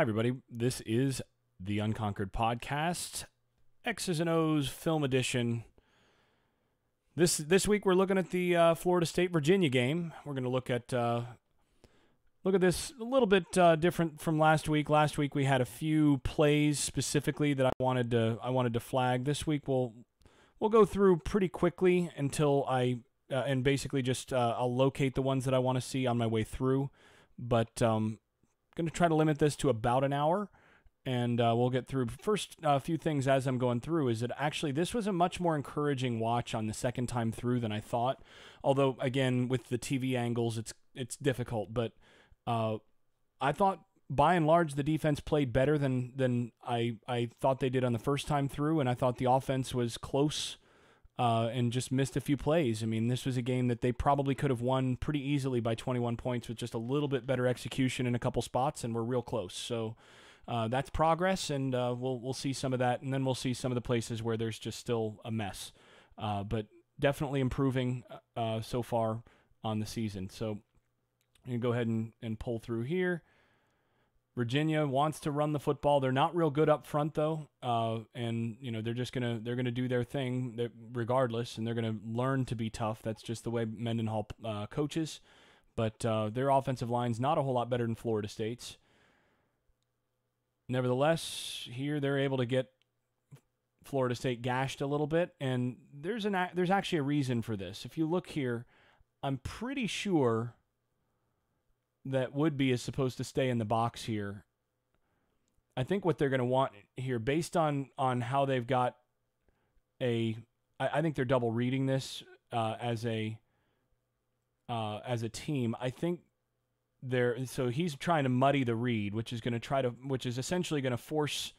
Hi, everybody. This is the Unconquered Podcast, X's and O's Film Edition. This week we're looking at the Florida State Virginia game. We're going to look at this a little bit different from last week. Last week we had a few plays specifically that I wanted to flag. This week we'll go through pretty quickly until and basically just I'll locate the ones that I want to see on my way through. But going to try to limit this to about an hour, and we'll get through. First, a few things as I'm going through is that actually this was a much more encouraging watch on the second time through than I thought. Although, again, with the TV angles, it's difficult. But I thought, by and large, the defense played better than I thought they did on the first time through, and I thought the offense was close and just missed a few plays. I mean, this was a game that they probably could have won pretty easily by 21 points with just a little bit better execution in a couple spots, and we're real close. So that's progress, and we'll see some of that, and then we'll see some of the places where there's just still a mess. But definitely improving so far on the season. So I'm going to go ahead and pull through here. Virginia wants to run the football. They're not real good up front though, and they're gonna do their thing regardless, and they're gonna learn to be tough. That's just the way Mendenhall coaches. But their offensive line's not a whole lot better than Florida State's. Nevertheless, here they're able to get Florida State gashed a little bit, and there's actually a reason for this. If you look here, I'm pretty sure that Woodby is supposed to stay in the box here. I think what they're going to want here, based on how they've got I think they're double reading this as a team. I think so he's trying to muddy the read, which is essentially going to force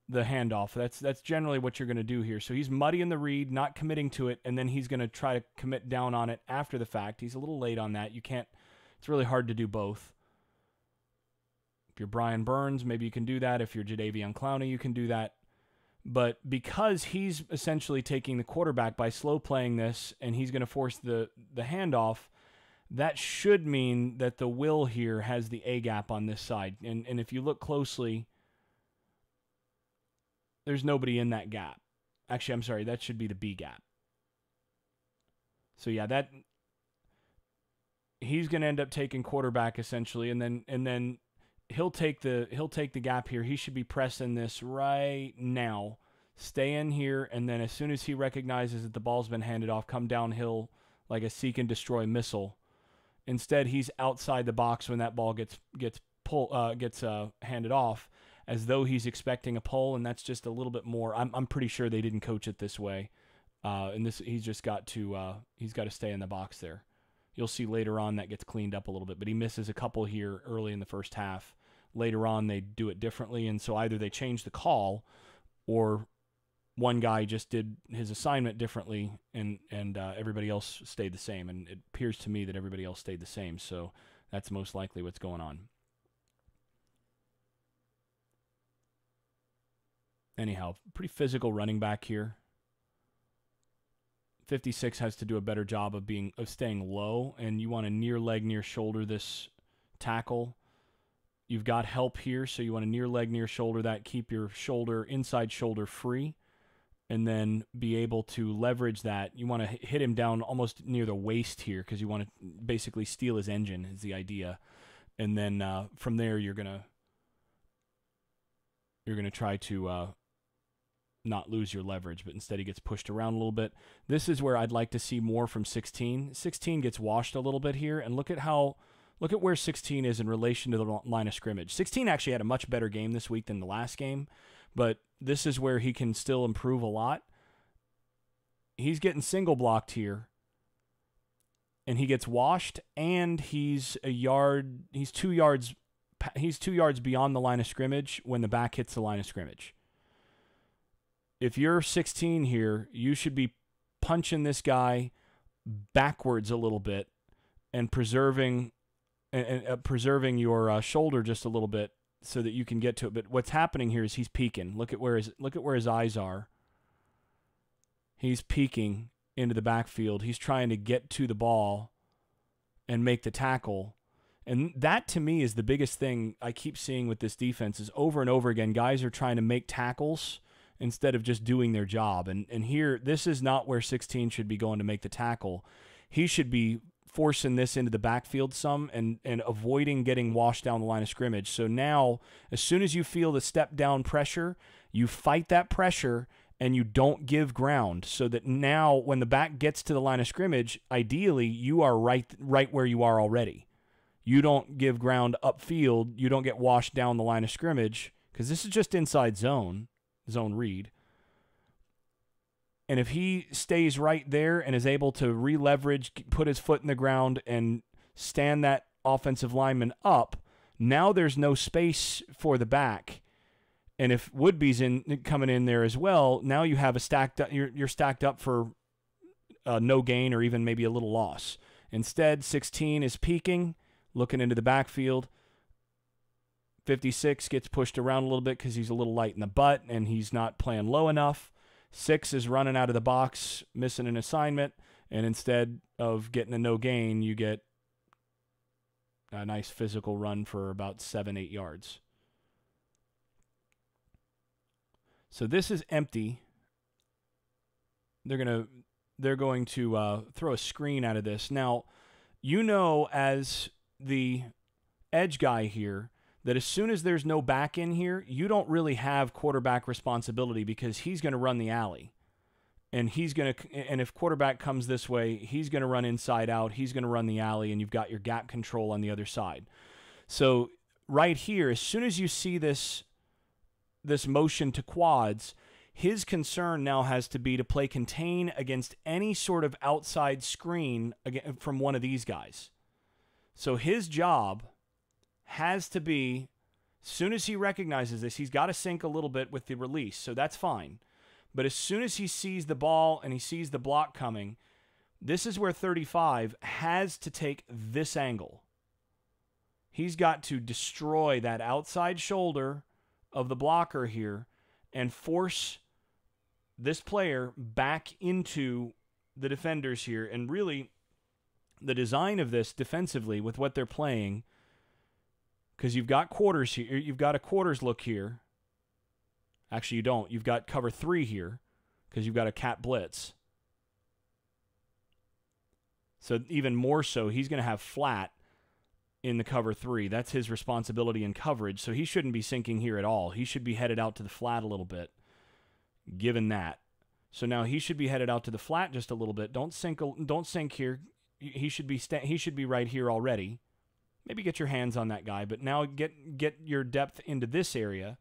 the handoff. That's generally what you're going to do here. So he's muddying the read, not committing to it, and then he's going to try to commit down on it after the fact. He's a little late on that. It's really hard to do both. If you're Brian Burns, maybe you can do that. If you're Jadeveon Clowney, you can do that. But because he's essentially taking the quarterback by slow playing this, and he's going to force the handoff, that should mean that the will here has the A gap on this side. And if you look closely, there's nobody in that gap. Actually, I'm sorry, that should be the B gap. So yeah, he's going to end up taking quarterback essentially, and then he'll take the gap here. He should be pressing this right now. Stay in here, and then as soon as he recognizes that the ball's been handed off, come downhill like a seek and destroy missile. Instead, he's outside the box when that ball gets handed off, as though he's expecting a pull, and that's just a little bit more. I'm pretty sure they didn't coach it this way, and he's got to stay in the box there. You'll see later on that gets cleaned up a little bit, but he misses a couple here early in the first half. Later on, they do it differently, and so either they change the call, or one guy just did his assignment differently, and everybody else stayed the same. And it appears to me that everybody else stayed the same, so that's most likely what's going on. Anyhow, pretty physical running back here. 56 has to do a better job of staying low, and you want to near leg, near shoulder this tackle. You've got help here, so you want to near leg, near shoulder that, keep your inside shoulder free, and then be able to leverage that. You want to hit him down almost near the waist here, because you want to basically steal his engine is the idea. And then from there, you're gonna try to not lose your leverage, but instead he gets pushed around a little bit. This is where I'd like to see more from 16. 16 gets washed a little bit here, and look at where 16 is in relation to the line of scrimmage. 16 actually had a much better game this week than the last game, but this is where he can still improve a lot. He's getting single blocked here, and he gets washed, and he's 2 yards beyond the line of scrimmage when the back hits the line of scrimmage. If you're 16 here, you should be punching this guy backwards a little bit and preserving your shoulder just a little bit so that you can get to it. But what's happening here is he's peeking. Look at where his eyes are. He's peeking into the backfield. He's trying to get to the ball and make the tackle. And that, to me, is the biggest thing I keep seeing with this defense is over and over again, guys are trying to make tackles instead of just doing their job. And here, this is not where 16 should be going to make the tackle. He should be forcing this into the backfield some and avoiding getting washed down the line of scrimmage. So now, as soon as you feel the step down pressure, you fight that pressure and you don't give ground, so that now when the back gets to the line of scrimmage, ideally you are right where you are already. You don't give ground upfield. You don't get washed down the line of scrimmage, because this is just inside zone read. And if he stays right there and is able to re-leverage, put his foot in the ground, and stand that offensive lineman up, now there's no space for the back. And if Woodby's coming in there as well, now you have you're stacked up for no gain or even maybe a little loss. Instead, 16 is peeking, looking into the backfield. 56 gets pushed around a little bit because he's a little light in the butt and he's not playing low enough. 6 is running out of the box, missing an assignment, and instead of getting a no gain, you get a nice physical run for about 7-8 yards. So this is empty. They're going to throw a screen out of this. Now, you know, as the edge guy here, that as soon as there's no back in here, you don't really have quarterback responsibility, because he's going to run the alley. And if quarterback comes this way, he's going to run inside out, he's going to run the alley, and you've got your gap control on the other side. So right here, as soon as you see this motion to quads, his concern now has to be to play contain against any sort of outside screen from one of these guys. So his job has to be, as soon as he recognizes this, he's got to sink a little bit with the release, so that's fine. But as soon as he sees the ball and he sees the block coming, this is where 35 has to take this angle. He's got to destroy that outside shoulder of the blocker here and force this player back into the defenders here. And really, the design of this defensively with what they're playing, because you've got quarters here, you've got a quarters look here. Actually, you don't. You've got cover 3 here because you've got a cat blitz. So even more so, he's going to have flat in the cover 3. That's his responsibility in coverage, so he shouldn't be sinking here at all. He should be headed out to the flat a little bit, given that. So now he should be headed out to the flat just a little bit. Don't sink here. He should be right here already. Maybe get your hands on that guy, but now get your depth into this area,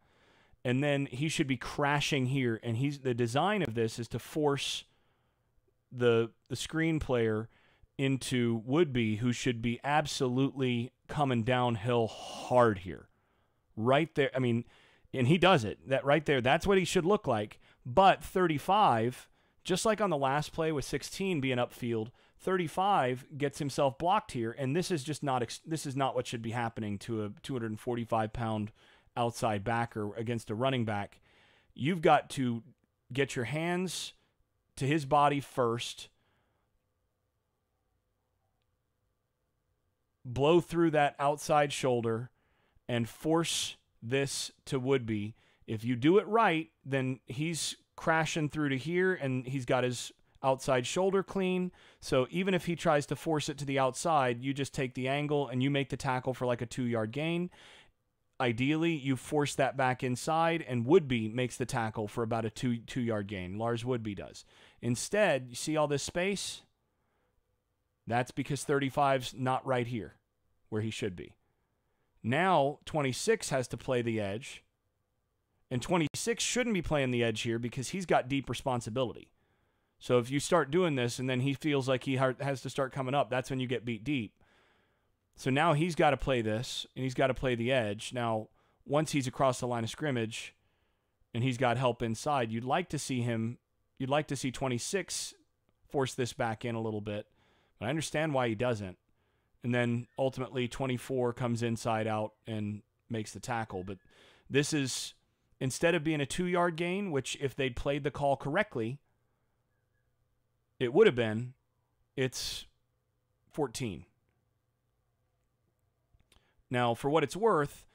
and then he should be crashing here. And the design of this is to force the screen player into Woodby, who should be absolutely coming downhill hard here. Right there. I mean, and he does it. That right there, that's what he should look like. But 35, just like on the last play with 16 being upfield, 35 gets himself blocked here, and this is not what should be happening to a 245-pound outside backer against a running back. You've got to get your hands to his body first, blow through that outside shoulder, and force this to Woodby. If you do it right, then he's crashing through to here, and he's got his outside shoulder clean. So even if he tries to force it to the outside, you just take the angle and you make the tackle for like a 2-yard gain. Ideally, you force that back inside, and Woodby makes the tackle for about a 2-yard gain. Lars Woodby does. Instead, you see all this space? That's because 35's not right here where he should be. Now 26 has to play the edge, and 26 shouldn't be playing the edge here because he's got deep responsibility. So if you start doing this and then he feels like he has to start coming up, that's when you get beat deep. So now he's got to play this, and he's got to play the edge. Now, once he's across the line of scrimmage and he's got help inside, you'd like to see 26 force this back in a little bit. But I understand why he doesn't. And then ultimately 24 comes inside out and makes the tackle. But this is, instead of being a 2-yard gain, which if they'd played the call correctly, it would have been, it's 14. Now, for what it's worth,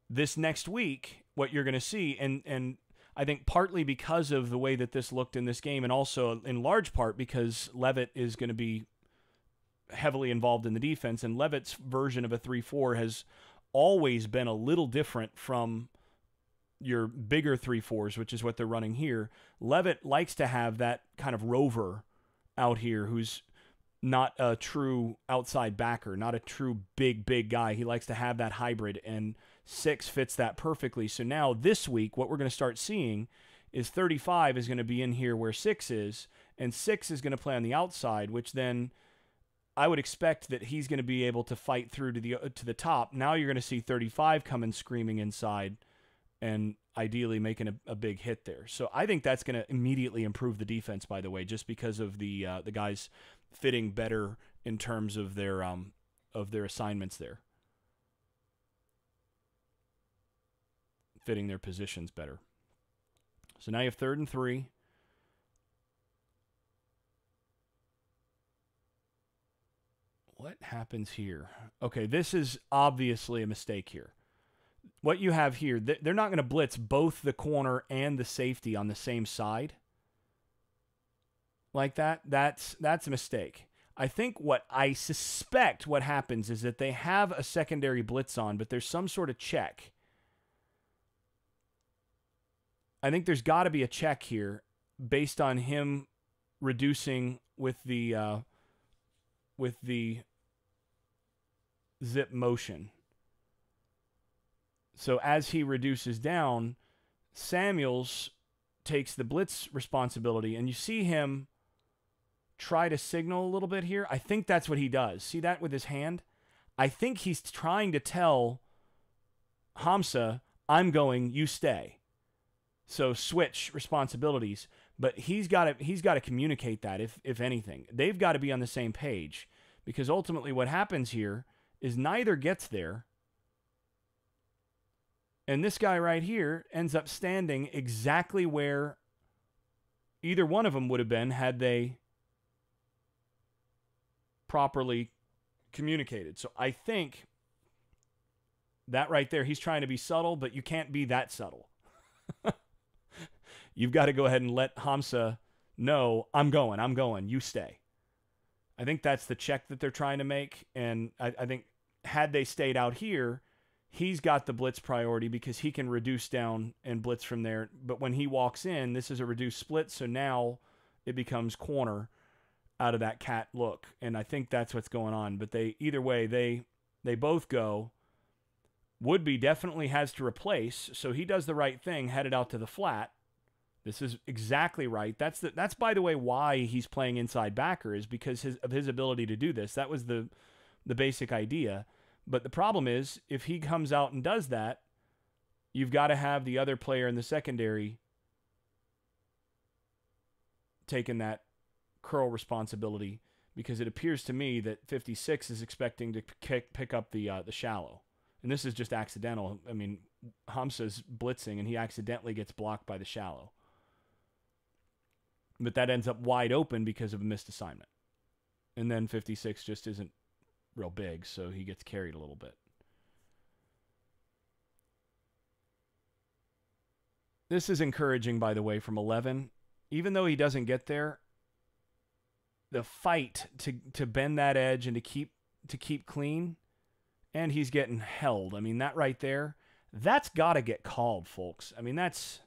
this next week, what you're going to see, and I think partly because of the way that this looked in this game, and also in large part because Levitt is going to be heavily involved in the defense, and Levitt's version of a 3-4 has always been a little different from your bigger 3-4s, which is what they're running here. Levitt likes to have that kind of rover out here who's not a true outside backer, not a true big guy. He likes to have that hybrid, and 6 fits that perfectly. So now this week, what we're going to start seeing is 35 is going to be in here where 6 is, and 6 is going to play on the outside, which then I would expect that he's going to be able to fight through to the top. Now you're going to see 35 coming screaming inside and ideally making a big hit there. So I think that's going to immediately improve the defense, by the way, just because of the guys fitting better in terms of their assignments there. Fitting their positions better. So now you have 3rd and 3. What happens here? Okay, this is obviously a mistake here. What you have here, they're not going to blitz both the corner and the safety on the same side. Like that. That's a mistake. I think what I suspect what happens is that they have a secondary blitz on, but there's some sort of check. I think there's got to be a check here based on him reducing with the zip motion. So as he reduces down, Samuels takes the blitz responsibility, and you see him try to signal a little bit here. I think that's what he does. See that with his hand? I think he's trying to tell Hamsah, I'm going, you stay. So switch responsibilities, but he's got to communicate that if anything. They've got to be on the same page, because ultimately what happens here is neither gets there. And this guy right here ends up standing exactly where either one of them would have been had they properly communicated. So I think that right there, he's trying to be subtle, but you can't be that subtle. You've got to go ahead and let Hamsah know, I'm going, you stay. I think that's the check that they're trying to make, and I think had they stayed out here, he's got the blitz priority because he can reduce down and blitz from there. But when he walks in, this is a reduced split, so now it becomes corner out of that cat look. And I think that's what's going on. But either way, they both go. Woodby definitely has to replace, so he does the right thing, headed out to the flat. This is exactly right. That's by the way why he's playing inside backer, is because of his ability to do this. That was the basic idea. But the problem is, if he comes out and does that, you've got to have the other player in the secondary taking that curl responsibility, because it appears to me that 56 is expecting to pick up the shallow. And this is just accidental. I mean, Hamsah's blitzing, and he accidentally gets blocked by the shallow. But that ends up wide open because of a missed assignment. And then 56 just isn't real big, so he gets carried a little bit. This is encouraging, by the way, from 11. Even though he doesn't get there, the fight to bend that edge and to keep clean, and he's getting held. I mean, that right there, that's got to get called, folks. I mean, that's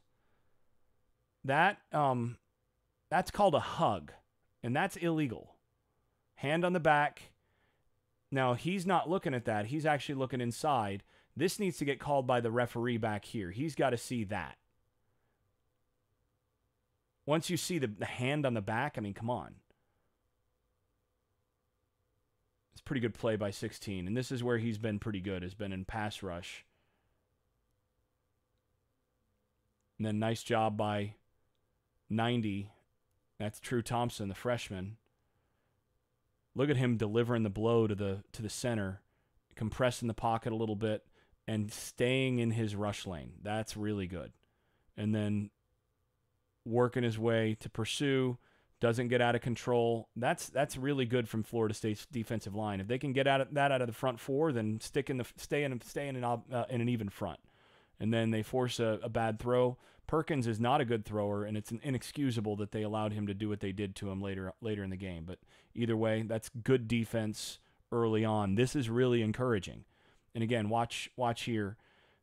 called a hug, and that's illegal. Hand on the back. Now, he's not looking at that. He's actually looking inside. This needs to get called by the referee back here. He's got to see that. Once you see the hand on the back, I mean, come on. It's a pretty good play by 16, and this is where he's been pretty good, has been in pass rush. And then nice job by 90. That's True Thompson, the freshman. Look at him delivering the blow to the center, compressing the pocket a little bit, and staying in his rush lane. That's really good. And then working his way to pursue, doesn't get out of control. That's really good from Florida State's defensive line. If they can get out of the front four, then stay in an even front, and then they force a bad throw. Perkins is not a good thrower, and it's inexcusable that they allowed him to do what they did to him later in the game. But either way, that's good defense early on. This is really encouraging. And again, watch here.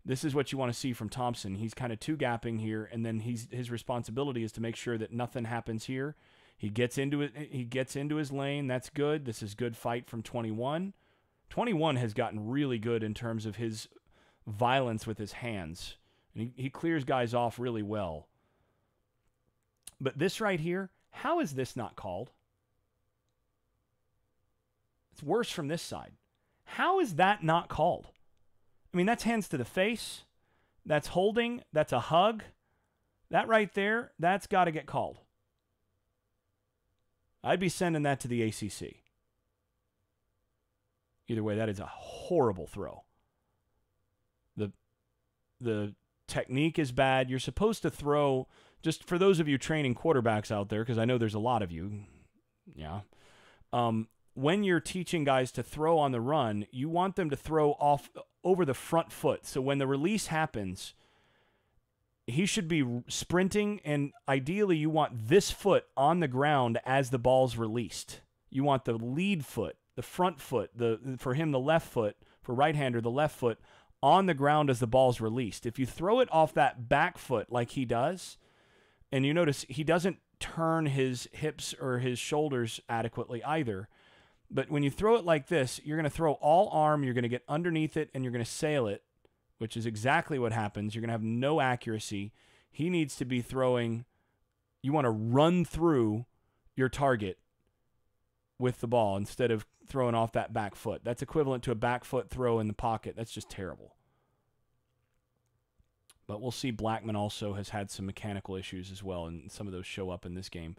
This is what you want to see from Thompson. He's kind of two-gapping here, and then his responsibility is to make sure that nothing happens here. He gets into it. He gets into his lane. That's good. This is good fight from 21. 21 has gotten really good in terms of his violence with his hands, and he clears guys off really well. But this right here, how is this not called? It's worse from this side. How is that not called? I mean, that's hands to the face. That's holding. That's a hug. That right there, that's got to get called. I'd be sending that to the ACC. Either way, that is a horrible throw. The technique is bad. You're supposed to throw, just for those of you training quarterbacks out there, because I know there's a lot of you, yeah. When you're teaching guys to throw on the run, you want them to throw off over the front foot. So when the release happens, he should be sprinting, and ideally you want this foot on the ground as the ball's released. You want the lead foot, the front foot, for him the left foot, for right-hander the left foot, on the ground as the ball's released. If you throw it off that back foot like he does, and you notice he doesn't turn his hips or his shoulders adequately either, but when you throw it like this, you're going to throw all arm, you're going to get underneath it, and you're going to sail it, which is exactly what happens. You're going to have no accuracy. He needs to be throwing, you want to run through your target with the ball instead of throwing off that back foot. That's equivalent to a back foot throw in the pocket. That's just terrible. But we'll see Blackman also has had some mechanical issues as well, and some of those show up in this game.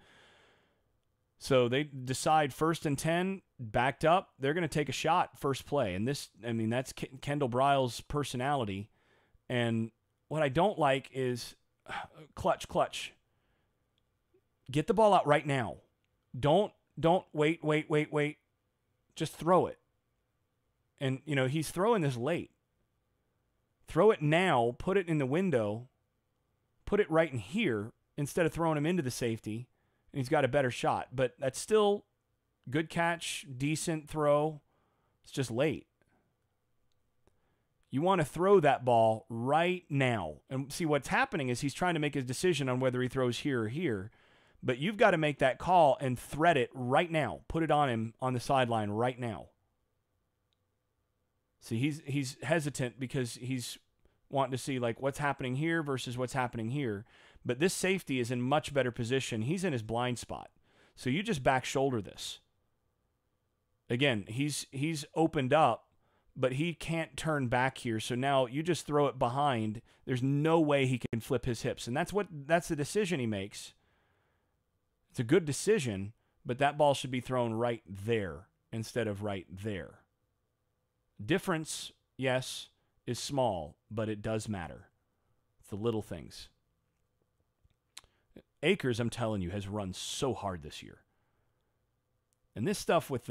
So they decide 1st and 10, backed up. They're going to take a shot first play. And this, I mean, that's Kendall Briles' personality. And what I don't like is clutch. Get the ball out right now. Don't wait. Just throw it. And, you know, he's throwing this late. Throw it now, put it in the window, put it right in here instead of throwing him into the safety. And he's got a better shot. But that's still good catch, decent throw. It's just late. You want to throw that ball right now. And see, what's happening is he's trying to make his decision on whether he throws here or here. But you've got to make that call and thread it right now. Put it on him on the sideline right now. See, he's hesitant because he's wanting to see like what's happening here versus what's happening here. But this safety is in much better position. He's in his blind spot. So you just back shoulder this. Again, he's opened up, but he can't turn back here. So now you just throw it behind. There's no way he can flip his hips. And that's the decision he makes. It's a good decision, but that ball should be thrown right there instead of right there. Difference, yes, is small, but it does matter. It's the little things. Akers, I'm telling you, has run so hard this year. And this stuff with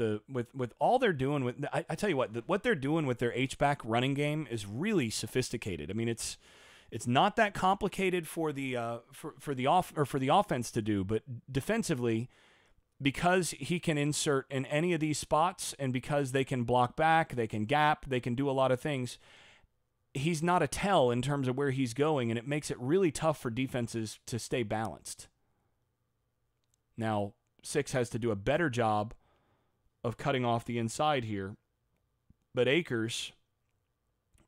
all they're doing with, I tell you what they're doing with their H-back running game is really sophisticated. I mean, it's not that complicated for the offense to do, but defensively, because he can insert in any of these spots, and because they can block back, they can gap, they can do a lot of things. He's not a tell in terms of where he's going, and it makes it really tough for defenses to stay balanced. Now, 6 has to do a better job of cutting off the inside here, but Akers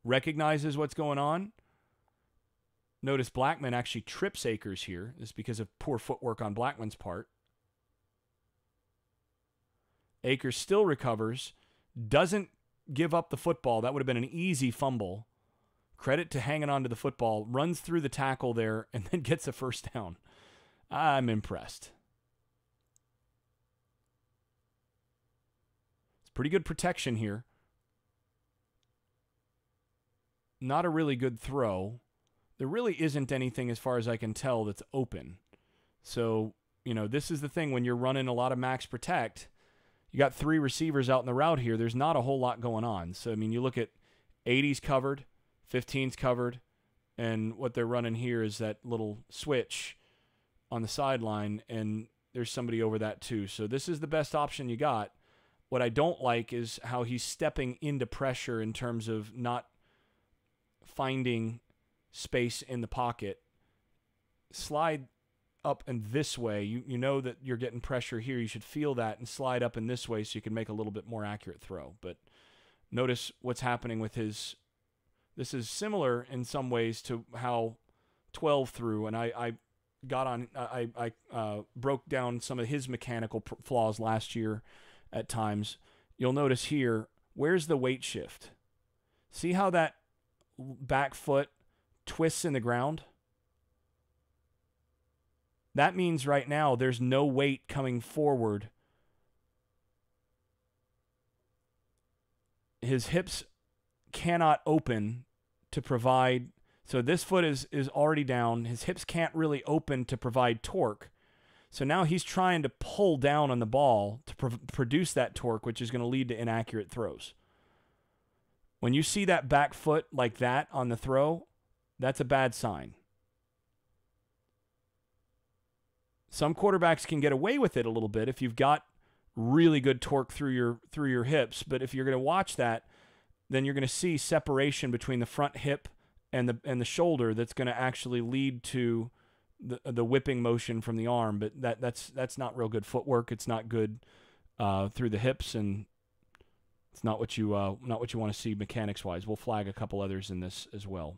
recognizes what's going on. Notice Blackman actually trips Akers here. This is because of poor footwork on Blackman's part. Akers still recovers, doesn't give up the football. That would have been an easy fumble. Credit to hanging on to the football, runs through the tackle there, and then gets a first down. I'm impressed. It's pretty good protection here. Not a really good throw. There really isn't anything, as far as I can tell, that's open. So You know, this is the thing when you're running a lot of max protect. You got 3 receivers out in the route here. There's not a whole lot going on. So, I mean, you look at 80's covered, 15's covered, and what they're running here is that little switch on the sideline, and there's somebody over that too. So this is the best option you got. What I don't like is how he's stepping into pressure in terms of not finding space in the pocket. Slide up and this way. You know that you're getting pressure here. You should feel that and slide up in this way so you can make a little bit more accurate throw. But notice what's happening with his. This is similar in some ways to how 12 threw, and I broke down some of his mechanical flaws last year at times. You'll notice here, where's the weight shift? See how that back foot twists in the ground? That means right now there's no weight coming forward. His hips cannot open to provide. So this foot is already down. His hips can't really open to provide torque. So now he's trying to pull down on the ball to produce that torque, which is going to lead to inaccurate throws. When you see that back foot like that on the throw, that's a bad sign. Some quarterbacks can get away with it a little bit if you've got really good torque through your hips, but if you're going to watch that, then you're going to see separation between the front hip and the shoulder that's going to actually lead to the whipping motion from the arm. But that's not real good footwork. It's not good through the hips, and it's not what you want to see mechanics wise. We'll flag a couple others in this as well.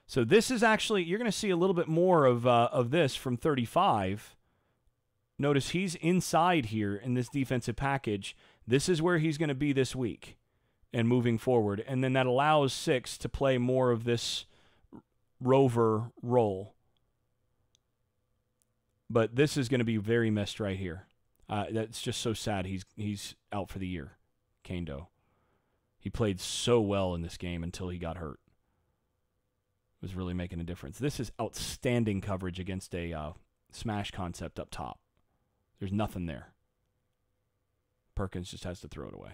So this is actually, you're going to see a little bit more of this from 35. Notice he's inside here in this defensive package. This is where he's going to be this week and moving forward. And then that allows 6 to play more of this rover role. But this is going to be very missed right here. That's just so sad. He's out for the year, Kaindoh. He played so well in this game until he got hurt. Was really making a difference. This is outstanding coverage against a smash concept up top. There's nothing there. Perkins just has to throw it away.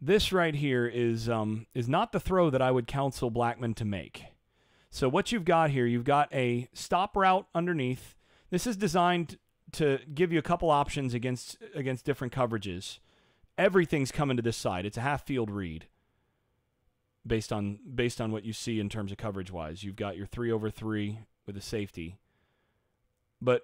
This right here is not the throw that I would counsel Blackman to make. So what you've got here, you've got a stop route underneath. This is designed to give you a couple options against different coverages. Everything's coming to this side. It's a half field read based on what you see in terms of coverage wise. You've got your 3/3 with a safety. But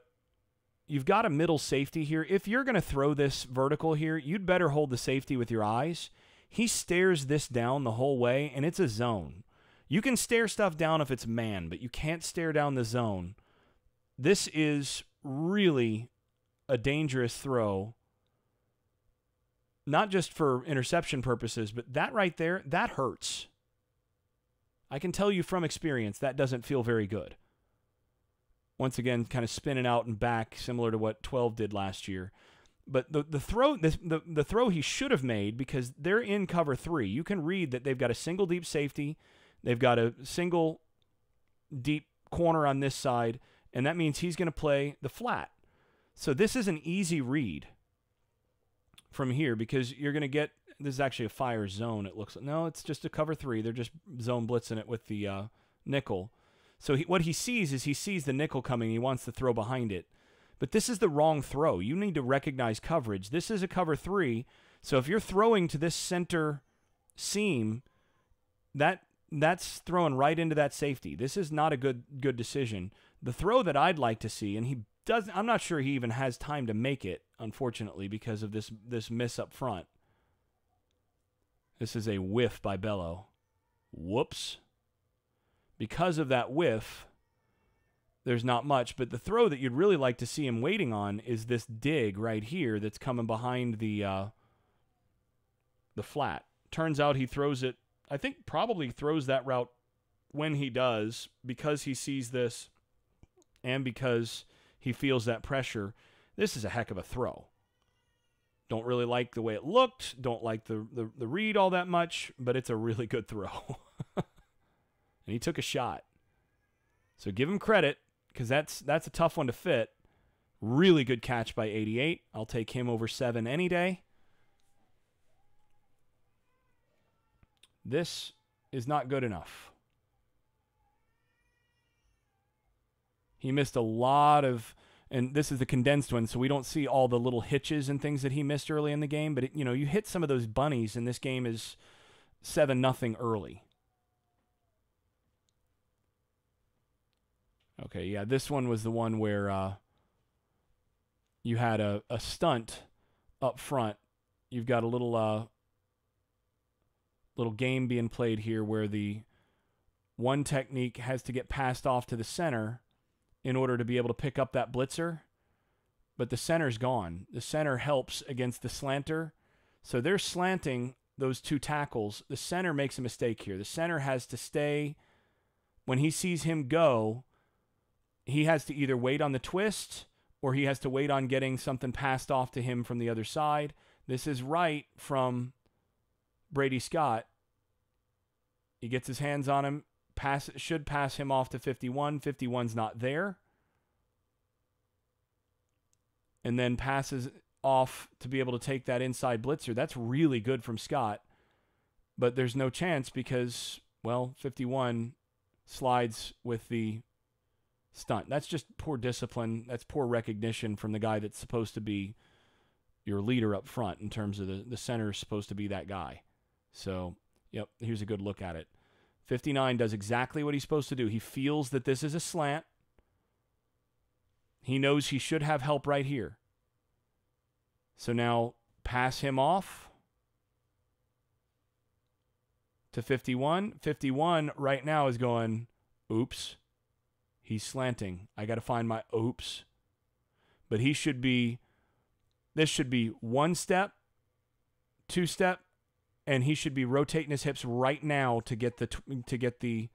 you've got a middle safety here. If you're going to throw this vertical here, you'd better hold the safety with your eyes. He stares this down the whole way, and it's a zone. You can stare stuff down if it's man, but you can't stare down the zone. This is really a dangerous throw, not just for interception purposes, but that right there, that hurts. I can tell you from experience that doesn't feel very good. Once again, kind of spinning out and back, similar to what 12 did last year. But the throw he should have made, because they're in cover 3. You can read that they've got a single deep safety, they've got a single deep corner on this side, and that means he's going to play the flat. So this is an easy read from here, because you're going to get, this is actually a fire zone, it looks like. No, it's just a cover 3. They're just zone blitzing it with the nickel. So what he sees is he sees the nickel coming. He wants to throw behind it. But this is the wrong throw. You need to recognize coverage. This is a cover 3. So if you're throwing to this center seam, that's throwing right into that safety. This is not a good decision. The throw that I'd like to see, and he doesn't, I'm not sure he even has time to make it, unfortunately, because of this miss up front. This is a whiff by Bello. Whoops. Because of that whiff, there's not much, but the throw that you'd really like to see him waiting on is this dig right here that's coming behind the flat. Turns out he throws it, I think probably throws that route when he does, because he sees this and because he feels that pressure. This is a heck of a throw. Don't really like the way it looked. Don't like the read all that much, but it's a really good throw. And he took a shot. So give him credit, because that's a tough one to fit. Really good catch by 88. I'll take him over 7 any day. This is not good enough. He missed a lot of, and this is the condensed one, so we don't see all the little hitches and things that he missed early in the game. But, you hit some of those bunnies, and this game is 7-0 early. Okay, yeah, this one was the one where you had a stunt up front. You've got a little game being played here where the one technique has to get passed off to the center in order to be able to pick up that blitzer, but the center's gone. The center helps against the slanter, so they're slanting those two tackles. The center makes a mistake here. The center has to stay. When he sees him go, he has to either wait on the twist or he has to wait on getting something passed off to him from the other side. This is right from Brady Scott. He gets his hands on him, should pass him off to 51. 51's not there. And then passes off to be able to take that inside blitzer. That's really good from Scott. But there's no chance because, 51 slides with the stunt. That's just poor discipline. That's poor recognition from the guy that's supposed to be your leader up front in terms of the center is supposed to be that guy. So, yep, here's a good look at it. 59 does exactly what he's supposed to do. He feels that this is a slant. He knows he should have help right here. So now pass him off to 51. 51 right now is going, oops. He's slanting. I got to find my oops. But this should be 1 step, 2 step, and he should be rotating his hips right now to get the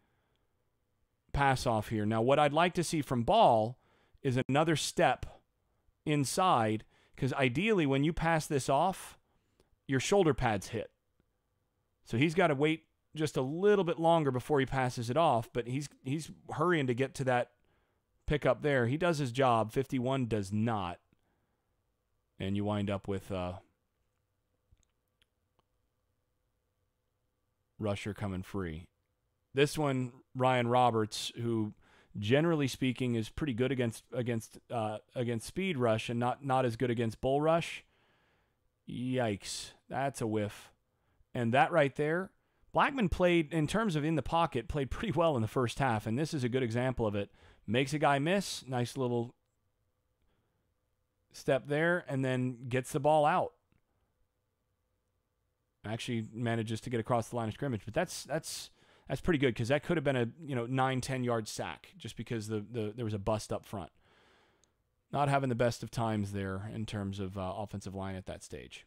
pass off here. Now, what I'd like to see from Ball is another step inside, because ideally when you pass this off, your shoulder pads hit. So he's got to wait just a little bit longer before he passes it off, but he's hurrying to get to that pickup there. He does his job. 51 does not. And you wind up with rusher coming free. This one, Ryan Roberts, who generally speaking is pretty good against speed rush and not as good against bull rush. Yikes. That's a whiff. And that right there, Blackman played, in terms of in the pocket, played pretty well in the first half, and this is a good example of it. Makes a guy miss, nice little step there, and then gets the ball out. Actually manages to get across the line of scrimmage, but that's pretty good, because that could have been a 9-10 yard sack just because there was a bust up front. Not having the best of times there in terms of offensive line at that stage.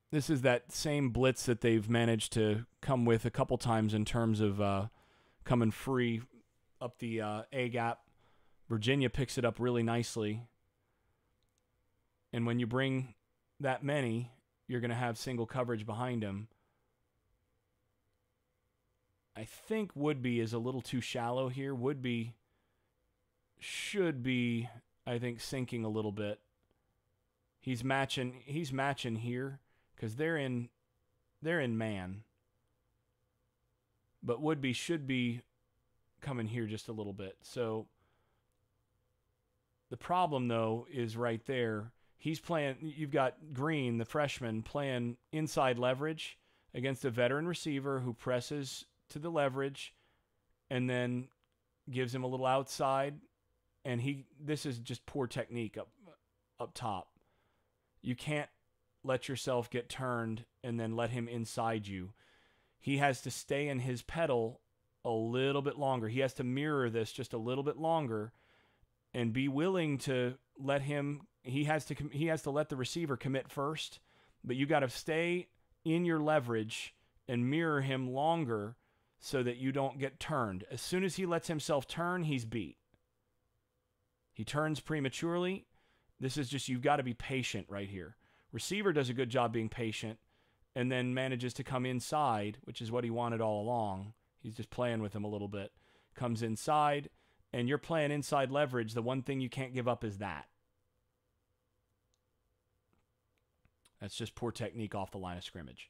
This is that same blitz that they've managed to come with a couple times in terms of coming free up the A-gap. Virginia picks it up really nicely. And when you bring that many, you're going to have single coverage behind him. I think Woodby is a little too shallow here. Woodby should be, I think, sinking a little bit. He's matching here because they're in man. But Woodby should be coming here just a little bit. So the problem, though, is right there. He's playing, you've got Green, the freshman, playing inside leverage against a veteran receiver who presses to the leverage and then gives him a little outside. And this is just poor technique up top. You can't let yourself get turned and then let him inside you. He has to stay in his pedal a little bit longer. He has to mirror this just a little bit longer and be willing to let him. He has to let the receiver commit first, but you got to stay in your leverage and mirror him longer so that you don't get turned. As soon as he lets himself turn, he's beat. He turns prematurely. This is just, you've got to be patient right here. Receiver does a good job being patient and then manages to come inside, which is what he wanted all along. He's just playing with him a little bit. Comes inside, and you're playing inside leverage. The one thing you can't give up is that. That's just poor technique off the line of scrimmage.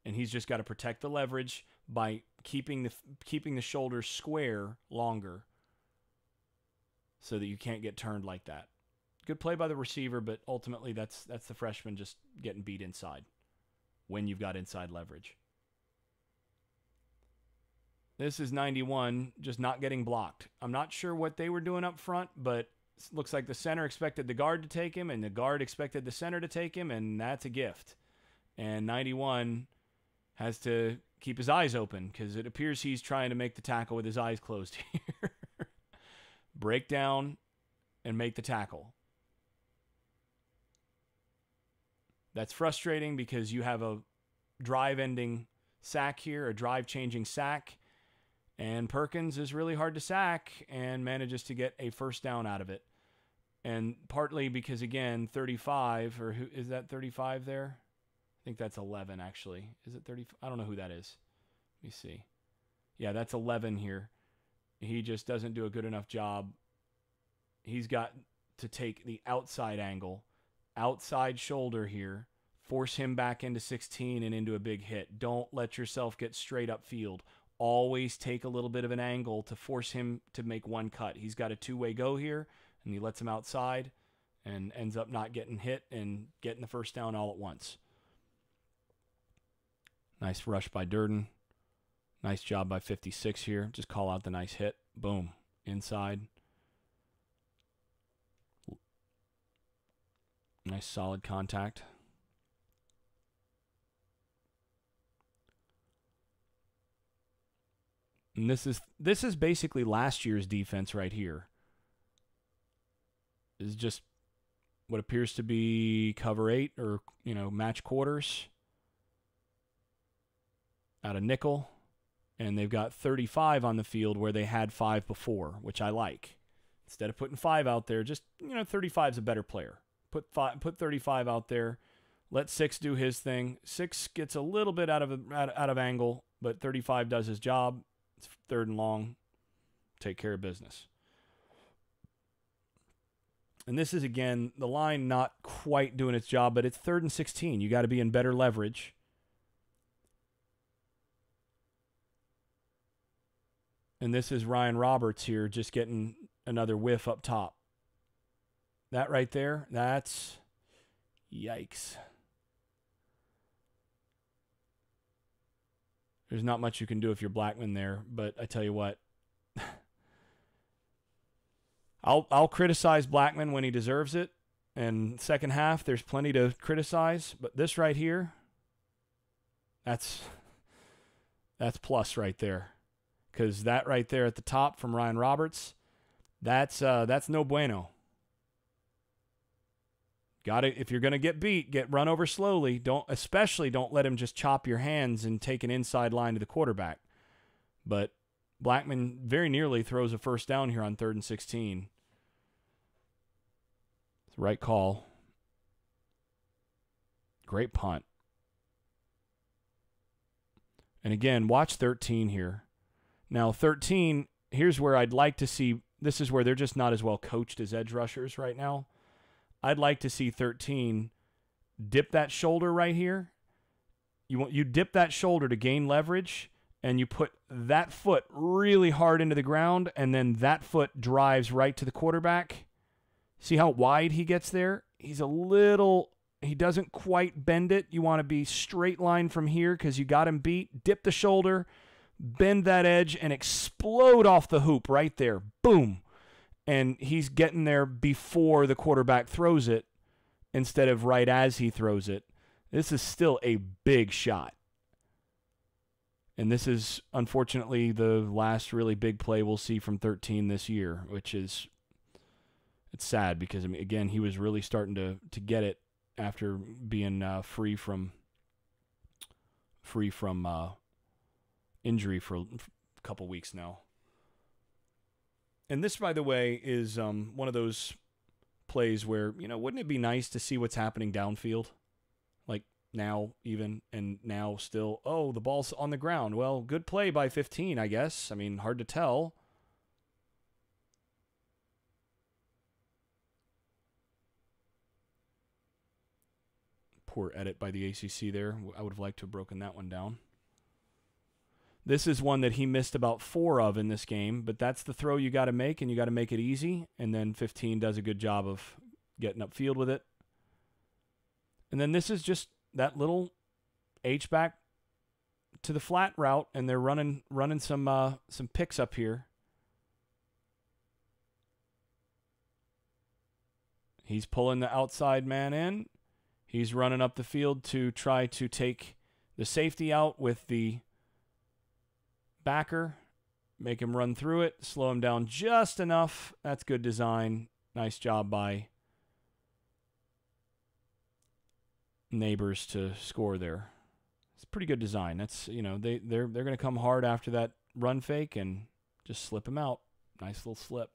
And he's just got to protect the leverage by keeping the shoulders square longer so that you can't get turned like that. Good play by the receiver, but ultimately that's the freshman just getting beat inside when you've got inside leverage. This is 91, just not getting blocked. I'm not sure what they were doing up front, but it looks like the center expected the guard to take him, and the guard expected the center to take him, and that's a gift. And 91 has to keep his eyes open because it appears he's trying to make the tackle with his eyes closed here. Break down and make the tackle. That's frustrating because you have a drive-ending sack here, a drive-changing sack, and Perkins is really hard to sack and manages to get a first down out of it. And partly because, again, 35, or who is that 35 there? I think that's 11, actually. Is it 30? I don't know who that is. Let me see. Yeah, that's 11 here. He just doesn't do a good enough job. He's got to take the outside angle, outside shoulder here, force him back into 16 and into a big hit. Don't let yourself get straight up field. Always take a little bit of an angle to force him to make one cut. He's got a two-way go here, and he lets him outside and ends up not getting hit and getting the first down all at once. Nice rush by Durden. Nice job by 56 here. Just call out the nice hit. Boom. Inside. Nice solid contact. And this is basically last year's defense right here. This is just what appears to be cover 8 or, match quarters out of nickel. And they've got 35 on the field where they had 5 before, which I like. Instead of putting 5 out there, just, 35 is a better player. Put 35 out there. Let 6 do his thing. 6 gets a little bit out of angle, but 35 does his job. It's 3rd and long. Take care of business. And this is, again, the line not quite doing its job, but it's 3rd and 16. You got to be in better leverage. And this is Ryan Roberts here just getting another whiff up top. That right there, that's yikes. There's not much you can do if you're Blackman there, but I tell you what, I'll criticize Blackman when he deserves it. And second half, there's plenty to criticize, but this right here, that's plus right there. Because that right there at the top from Ryan Roberts, that's no bueno. Got it. If you're going to get beat, get run over slowly. Especially don't let him just chop your hands and take an inside line to the quarterback. But Blackman very nearly throws a first down here on 3rd and 16. It's the right call. Great punt. And again, watch 13 here. Now, 13, here's where I'd like to see, this is where they're just not as well coached as edge rushers right now. I'd like to see 13 dip that shoulder right here. You dip that shoulder to gain leverage, and you put that foot really hard into the ground, and then that foot drives right to the quarterback. See how wide he gets there? He doesn't quite bend it. You want to be straight line from here because you got him beat. Dip the shoulder. Bend that edge and explode off the hoop right there. Boom. And he's getting there before the quarterback throws it instead of right as he throws it. This is still a big shot. And this is, unfortunately, the last really big play we'll see from 13 this year, which is, it's sad because, again, he was really starting to get it after being free from free from injury for a couple weeks now. And this, by the way, is one of those plays where, wouldn't it be nice to see what's happening downfield? Like now even, and now still, oh, the ball's on the ground. Well, good play by 15, I guess. I mean, hard to tell. Poor edit by the ACC there. I would have liked to have broken that one down. This is one that he missed about 4 of in this game, but that's the throw you got to make, and you got to make it easy. And then 15 does a good job of getting upfield with it. And then this is just that little H-back to the flat route, and they're running some picks up here. He's pulling the outside man in. He's running up the field to try to take the safety out with the backer, make him run through it, slow him down just enough. That's good design. Nice job by Neighbors to score there. It's pretty good design. That's, they're going to come hard after that run fake and just slip him out. Nice little slip.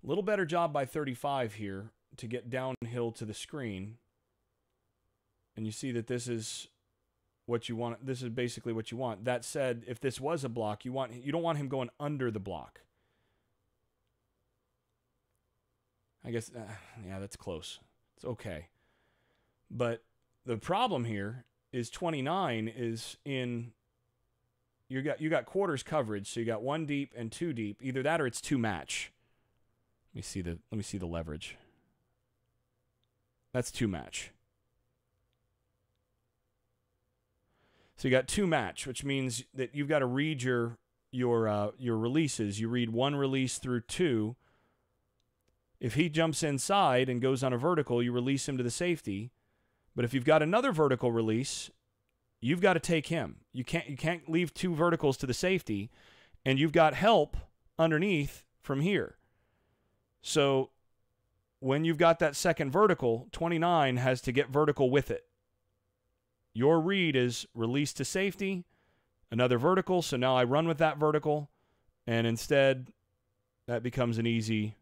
A little better job by 35 here to get downhill to the screen. And you see that this is what you want. This is basically what you want. That said, if this was a block, you don't want him going under the block. I guess, yeah, that's close. It's okay. But the problem here is 29 is in, you got quarters coverage, so you got 1 deep and 2 deep. Either that or it's 2 match. Let me see the leverage. That's 2 match. So you got 2 match, which means that you've got to read your releases. You read 1 release through 2. If he jumps inside and goes on a vertical, you release him to the safety. But if you've got another vertical release, you've got to take him. You can't leave 2 verticals to the safety, and you've got help underneath from here. So when you've got that second vertical, 29 has to get vertical with it. Your read is release to safety, another vertical, so now I run with that vertical, and instead that becomes an easy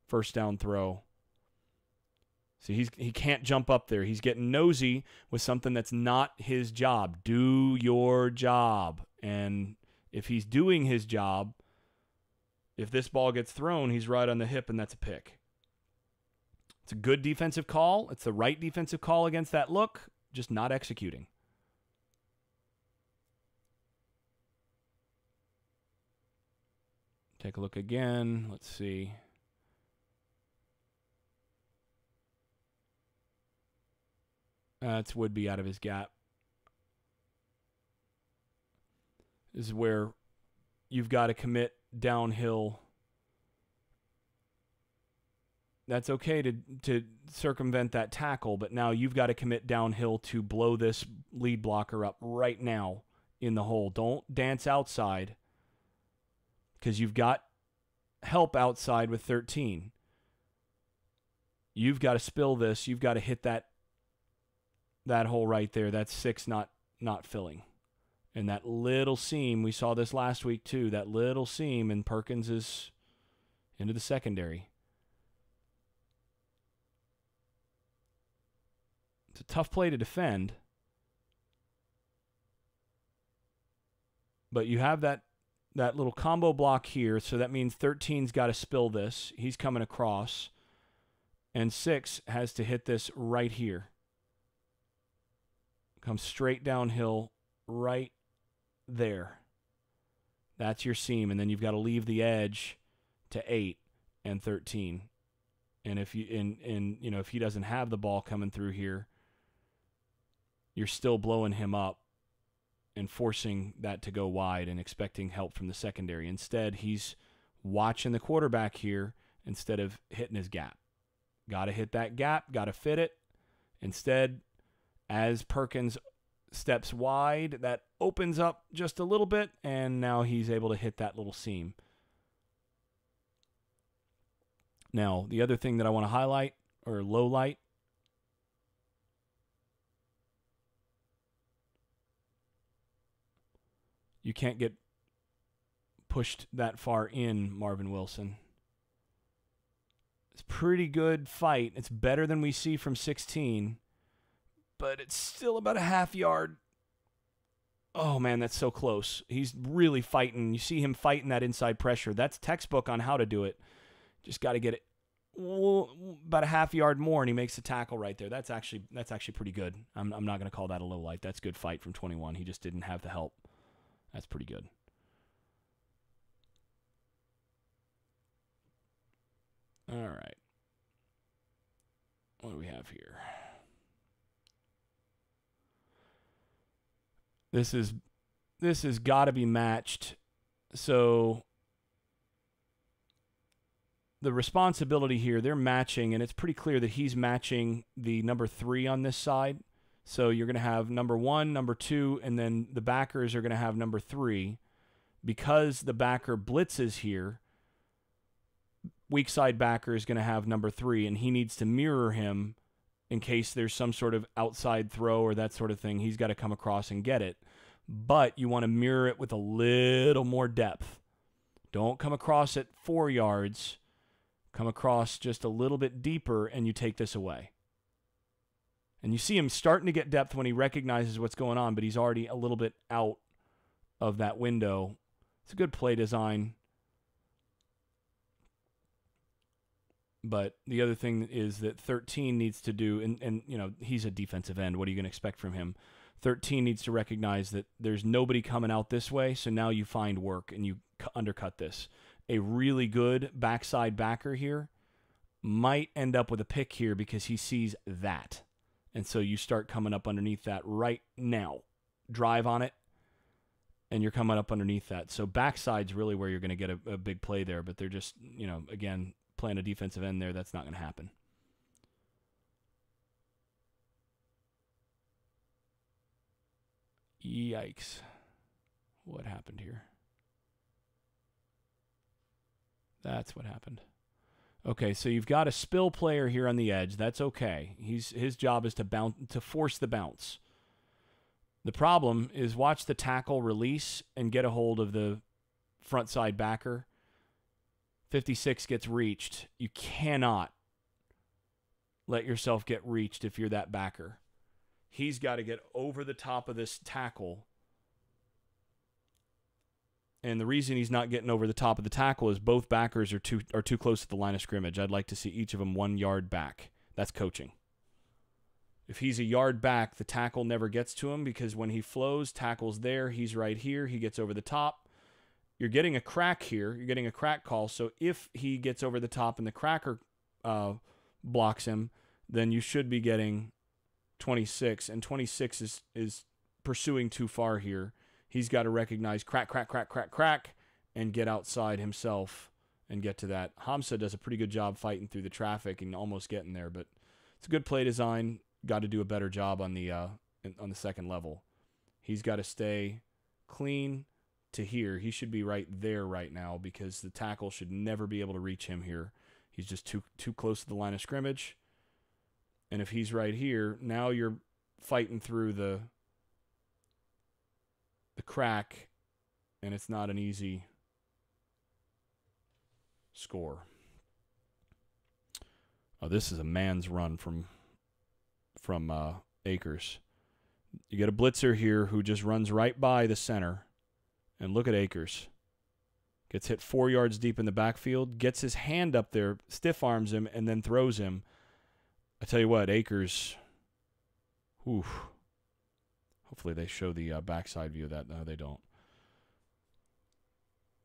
first down throw. See, he can't jump up there. He's getting nosy with something that's not his job. Do your job. And if he's doing his job, if this ball gets thrown, he's right on the hip, and that's a pick. It's a good defensive call. It's the right defensive call against that look, just not executing. Take a look again. Let's see. It's Woodby out of his gap. This is where you've got to commit downhill. That's okay to circumvent that tackle, but now you've got to commit downhill to blow this lead blocker up right now in the hole. Don't dance outside because you've got help outside with 13. You've got to spill this. You've got to hit that hole right there. That's 6 not filling. And that little seam, we saw this last week too, that little seam, and Perkins is into the secondary. It's a tough play to defend. But you have that little combo block here, so that means 13's got to spill this. He's coming across. And 6 has to hit this right here. Comes straight downhill right there. That's your seam, and then you've got to leave the edge to 8 and 13. And if if he doesn't have the ball coming through here, you're still blowing him up and forcing that to go wide and expecting help from the secondary. Instead, he's watching the quarterback here instead of hitting his gap. Got to hit that gap, got to fit it. Instead, as Perkins steps wide, that opens up just a little bit, and now he's able to hit that little seam. Now, the other thing that I want to highlight, or low light, You can't get pushed that far in, Marvin Wilson. It's a pretty good fight. It's better than we see from 16, but it's still about a half yard. Oh, man, that's so close. He's really fighting. You see him fighting that inside pressure. That's textbook on how to do it. Just got to get it about a half yard more, and he makes the tackle right there. That's actually pretty good. I'm not going to call that a low light. That's good fight from 21. He just didn't have the help. That's pretty good. All right. What do we have here? This has got to be matched. So the responsibility here, they're matching, and it's pretty clear that he's matching the number 3 on this side. So you're going to have number 1, number 2, and then the backers are going to have number 3. Because the backer blitzes here, weak side backer is going to have number 3, and he needs to mirror him in case there's some sort of outside throw or that sort of thing. He's got to come across and get it. But you want to mirror it with a little more depth. Don't come across at 4 yards. Come across just a little bit deeper, and you take this away. And you see him starting to get depth when he recognizes what's going on, but he's already a little bit out of that window. It's a good play design. But the other thing is that 13 needs to do, and you know, he's a defensive end. What are you going to expect from him? 13 needs to recognize that there's nobody coming out this way, so now you find work and you undercut this. A really good backside backer here might end up with a pick here because he sees that. And so you start coming up underneath that right now. Drive on it, and you're coming up underneath that. So backside's really where you're going to get a big play there, but they're just, you know, again, playing a defensive end there, that's not going to happen. Yikes. What happened here? That's what happened. Okay, so you've got a spill player here on the edge. That's okay. His job is to force the bounce. The problem is watch the tackle release and get a hold of the front side backer. 56 gets reached. You cannot let yourself get reached if you're that backer. He's got to get over the top of this tackle. And the reason he's not getting over the top of the tackle is both backers are too close to the line of scrimmage. I'd like to see each of them 1 yard back. That's coaching. If he's a yard back, the tackle never gets to him because when he flows, tackle's there, he's right here, he gets over the top. You're getting a crack here. You're getting a crack call. So if he gets over the top and the cracker blocks him, then you should be getting 26. And 26 is pursuing too far here. He's got to recognize crack, and get outside himself and get to that. Hamza does a pretty good job fighting through the traffic and almost getting there, but it's a good play design. Got to do a better job on the second level. He's got to stay clean to here. He should be right there right now because the tackle should never be able to reach him here. He's just too close to the line of scrimmage. And if he's right here, now you're fighting through the crack, and it's not an easy score. Oh, this is a man's run from Akers. You get a blitzer here who just runs right by the center, and look at Akers. Gets hit 4 yards deep in the backfield, gets his hand up there, stiff arms him, and then throws him. I tell you what, Akers, whew. Hopefully they show the backside view of that. No, they don't.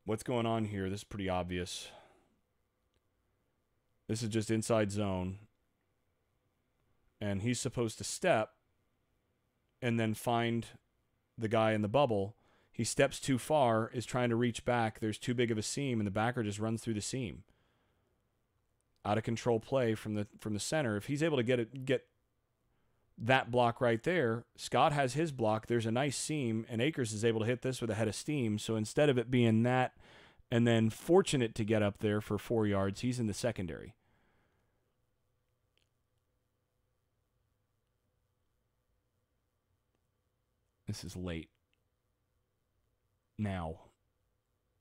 What's going on here? This is pretty obvious. This is just inside zone. And he's supposed to step and then find the guy in the bubble. He steps too far, is trying to reach back. There's too big of a seam, and the backer just runs through the seam. Out of control play from the center. If he's able to get that block right there, Scott has his block. There's a nice seam, and Akers is able to hit this with a head of steam. So instead of it being that and then fortunate to get up there for 4 yards, he's in the secondary. This is late. now,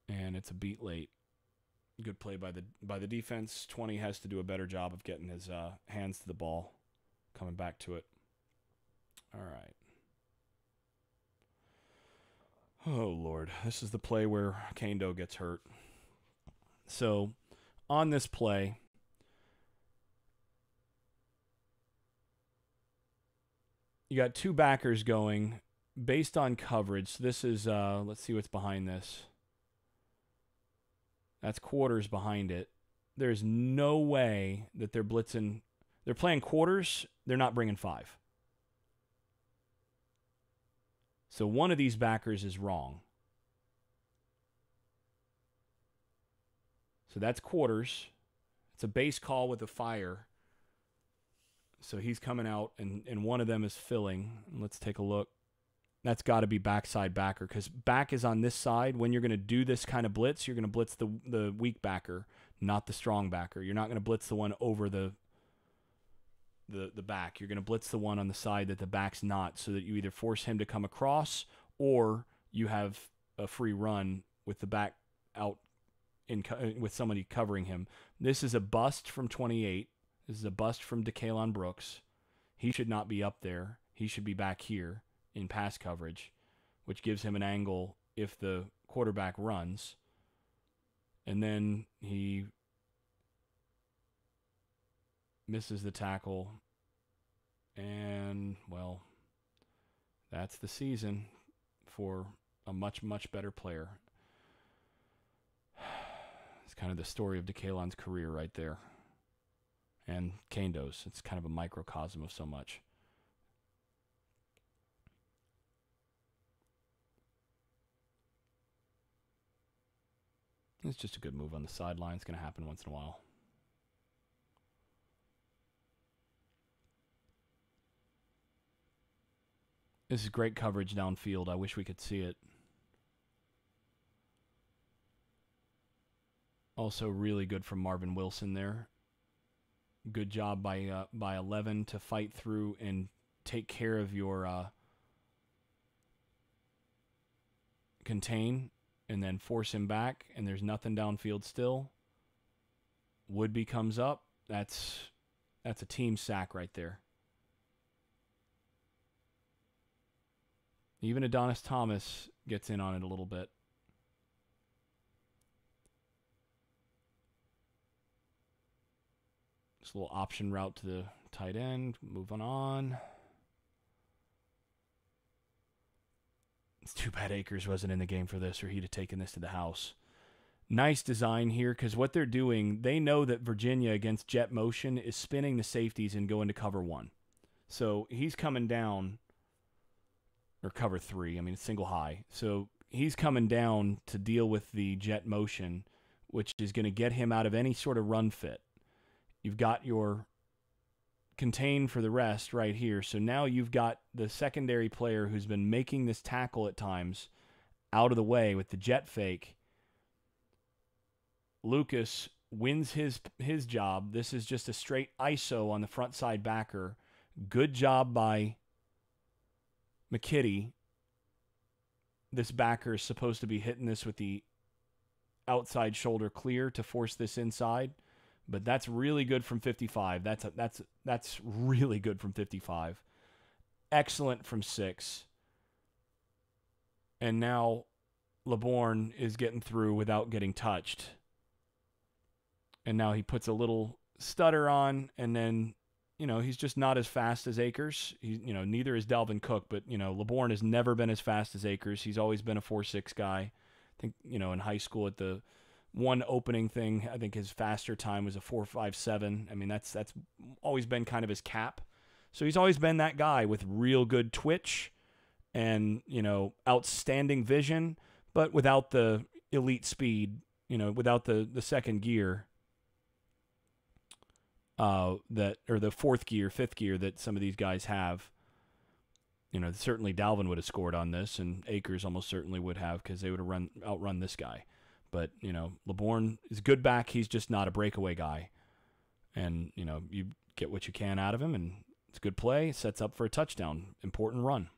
and it's a beat late. Good play by the defense. 20 has to do a better job of getting his hands to the ball, coming back to it. All right. Oh, Lord. This is the play where Kendo gets hurt. So, on this play, you got two backers going based on coverage. This is, let's see what's behind this. That's quarters behind it. There's no way that they're blitzing. They're playing quarters. They're not bringing 5. So one of these backers is wrong. So that's quarters. It's a base call with a fire. So he's coming out, and one of them is filling. Let's take a look. That's got to be backside backer, because back is on this side. When you're going to do this kind of blitz, you're going to blitz the weak backer, not the strong backer. You're not going to blitz the one over the back. You're going to blitz the one on the side that the back's not, so that you either force him to come across or you have a free run with the back out with somebody covering him. This is a bust from 28. This is a bust from DeKalon Brooks. He should not be up there. He should be back here in pass coverage, which gives him an angle if the quarterback runs. And then he misses the tackle. And, well, that's the season for a much, much better player. It's kind of the story of DeKalon's career right there. And Kendo's. It's kind of a microcosm of so much. It's just a good move on the sideline. It's going to happen once in a while. This is great coverage downfield. I wish we could see it. Also really good from Marvin Wilson there. Good job by 11 to fight through and take care of your contain and then force him back, and there's nothing downfield still. Woodby comes up. That's a team sack right there. Even Adonis Thomas gets in on it a little bit. Just a little option route to the tight end. Moving on. It's too bad Akers wasn't in the game for this, or he'd have taken this to the house. Nice design here, because what they're doing, they know that Virginia against jet motion is spinning the safeties and going to cover 1. So he's coming down, or cover 3. I mean, it's single high. So he's coming down to deal with the jet motion, which is going to get him out of any sort of run fit. You've got your contain for the rest right here. So now you've got the secondary player who's been making this tackle at times out of the way with the jet fake. Lucas wins his job. This is just a straight ISO on the front side backer. Good job by McKitty. This backer is supposed to be hitting this with the outside shoulder clear to force this inside. But that's really good from 55. That's really good from 55. Excellent from 6. And now LeBourne is getting through without getting touched. And now he puts a little stutter on, and then, he's just not as fast as Akers. Neither is Dalvin Cook, but, LeBourne has never been as fast as Akers. He's always been a 4.6 guy. I think, in high school at the one opening thing, I think his faster time was a 4.57. I mean, that's always been kind of his cap. So he's always been that guy with real good twitch and, outstanding vision, but without the elite speed, without the second gear or the fourth gear, fifth gear that some of these guys have. Certainly Dalvin would have scored on this, and Akers almost certainly would have, because they would have outrun this guy. But, LeBourne is good back. He's just not a breakaway guy. And, you get what you can out of him, and it's a good play. Sets up for a touchdown. Important run.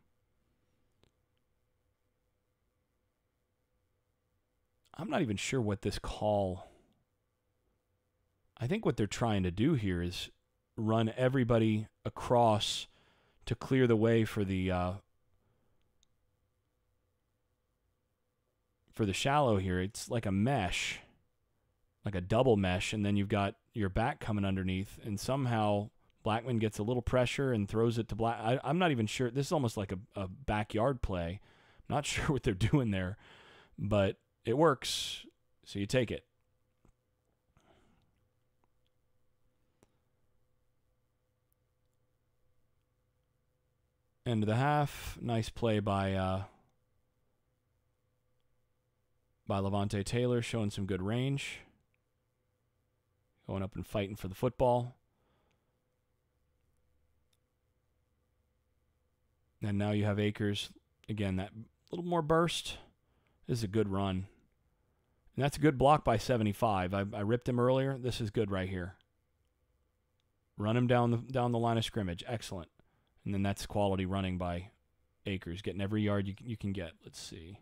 I'm not even sure what this call. I think what they're trying to do here is run everybody across to clear the way for the shallow here. It's like a mesh, like a double mesh, and then you've got your back coming underneath, and somehow Blackman gets a little pressure and throws it to Black. I'm not even sure. This is almost like a backyard play. I'm not sure what they're doing there, but it works, so you take it. End of the half. Nice play by Levante Taylor, showing some good range. Going up and fighting for the football. And now you have Akers. Again, that little more burst. This is a good run. And that's a good block by 75. I ripped him earlier. This is good right here. Run him down the line of scrimmage. Excellent. And then that's quality running by Akers, getting every yard you can get. Let's see.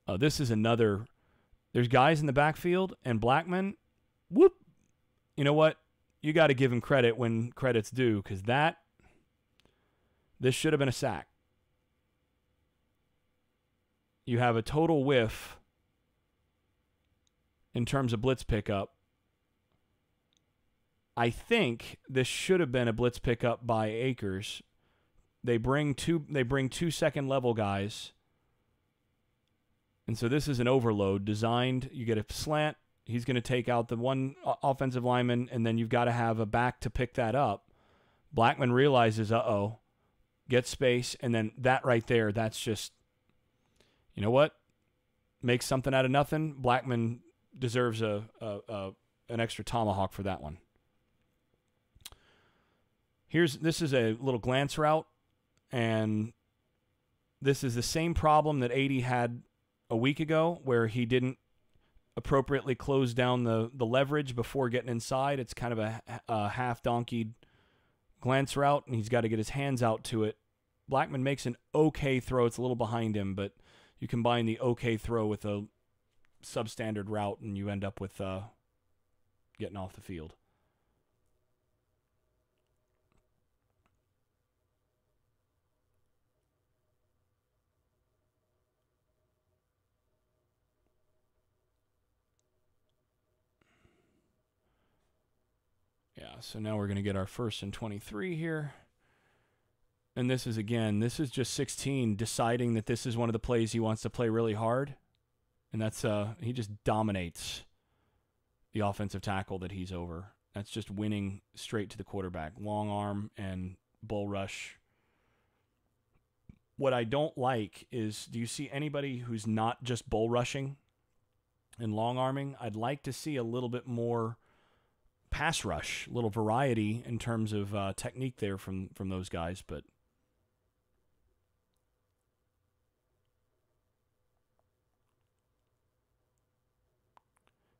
Oh, this is another. There's guys in the backfield, and Blackman, whoop. You know what? You got to give him credit when credit's due, because this should have been a sack. You have a total whiff in terms of blitz pickup. I think this should have been a blitz pickup by Akers. They bring two second level guys. And so this is an overload designed. You get a slant. He's going to take out the one offensive lineman, and then you've got to have a back to pick that up. Blackman realizes, gets space, and then that right there, that's just, you know what? Makes something out of nothing. Blackman deserves an extra tomahawk for that one. This is a little glance route, and this is the same problem that 80 had a week ago, where he didn't appropriately close down the leverage before getting inside. It's kind of a half-donkeyed glance route, and he's got to get his hands out to it. Blackman makes an okay throw. It's a little behind him, but you combine the okay throw with a substandard route, and you end up with getting off the field. Yeah, so now we're going to get our 1st and 23 here. And this is just 16 deciding that this is one of the plays he wants to play really hard. And that's he just dominates the offensive tackle that he's over. That's just winning straight to the quarterback. Long arm and bull rush. What I don't like is, do you see anybody who's not just bull rushing and long arming? I'd like to see a little bit more pass rush, a little variety in terms of technique there from those guys, but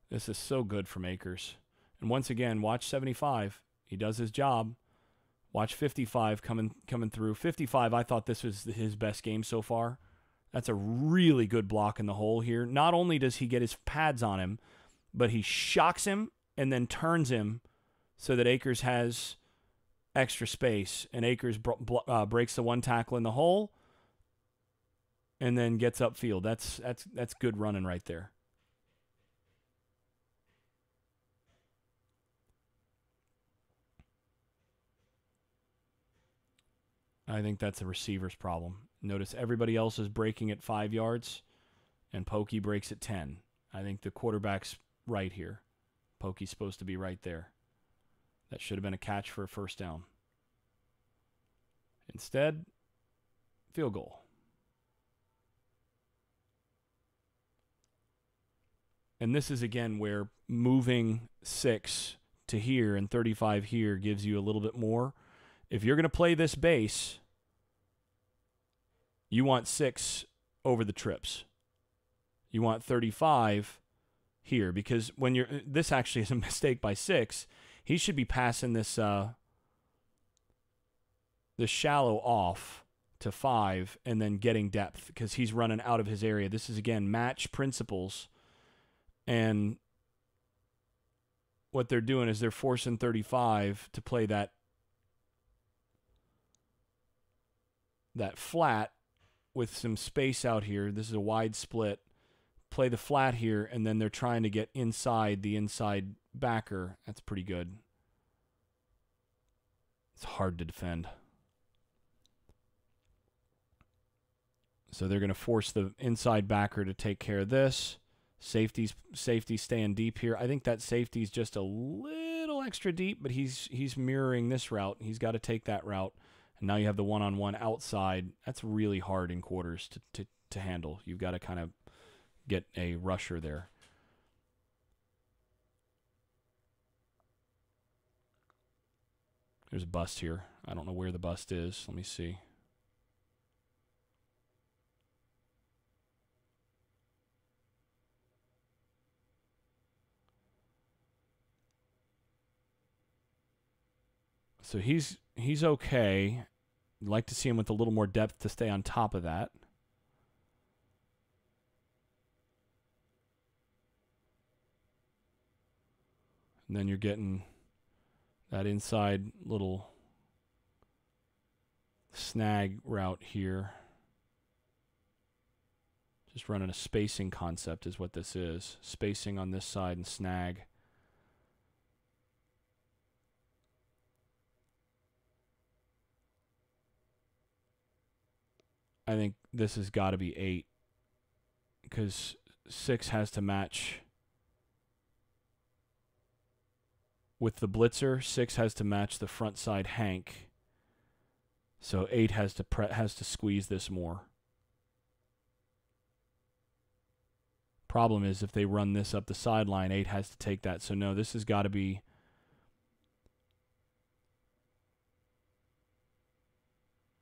this is so good from Akers. And once again, watch 75. He does his job. Watch 55 coming through. 55, I thought this was his best game so far. That's a really good block in the hole here. Not only does he get his pads on him, but he shocks him and then turns him so that Akers has extra space. And Akers breaks the one tackle in the hole and then gets upfield. That's good running right there. I think that's a receiver's problem. Notice everybody else is breaking at 5 yards, and Pokey breaks at 10. I think the quarterback's right here. Pokey's supposed to be right there. That should have been a catch for a first down. Instead, field goal. And this is, again, where moving 6 to here and 35 here gives you a little bit more. If you're going to play this base, you want 6 over the trips. You want 35 here, because when this actually is a mistake by 6. He should be passing this shallow off to 5 and then getting depth because he's running out of his area. This is, again, match principles. And what they're doing is they're forcing 35 to play that flat with some space out here. This is a wide split. Play the flat here, and then they're trying to get inside the inside backer. That's pretty good. It's hard to defend. So they're going to force the inside backer to take care of this. Safety staying deep here. I think that safety's just a little extra deep, but he's mirroring this route. He's got to take that route. And now you have the one-on-one outside. That's really hard in quarters to handle. You've got to kind of get a rusher there. There's a bust here. I don't know where the bust is. Let me see. So he's okay. I'd like to see him with a little more depth to stay on top of that. And then you're getting that inside little snag route here. Just running a spacing concept is what this is. Spacing on this side and snag. I think this has got to be 8 because 6 has to match with the blitzer. 6 has to match the front side Hank. So 8 has to squeeze this more. Problem is if they run this up the sideline, 8 has to take that. So no, this has got to be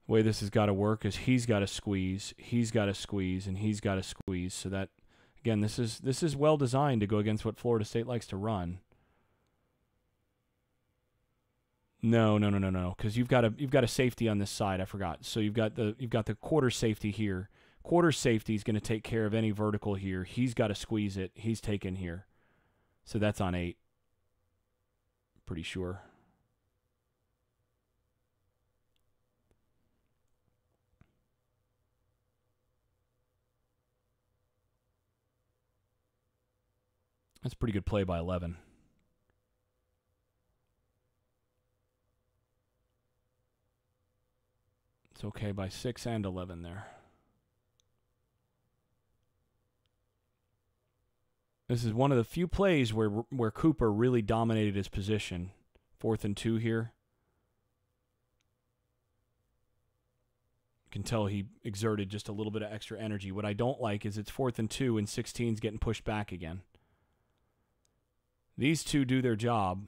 the way this has got to work is he's got to squeeze, and he's got to squeeze. So that, again, this is well designed to go against what Florida State likes to run. No, because you've got a safety on this side. I forgot. So you've got the quarter safety here. Quarter safety is going to take care of any vertical here. He's got to squeeze it. He's taken here. So that's on 8. Pretty sure. That's a pretty good play by 11. It's okay by 6 and 11 there. This is one of the few plays where Cooper really dominated his position. 4th and 2 here. You can tell he exerted just a little bit of extra energy. What I don't like is it's 4th and 2 and 16's getting pushed back again. These two do their job.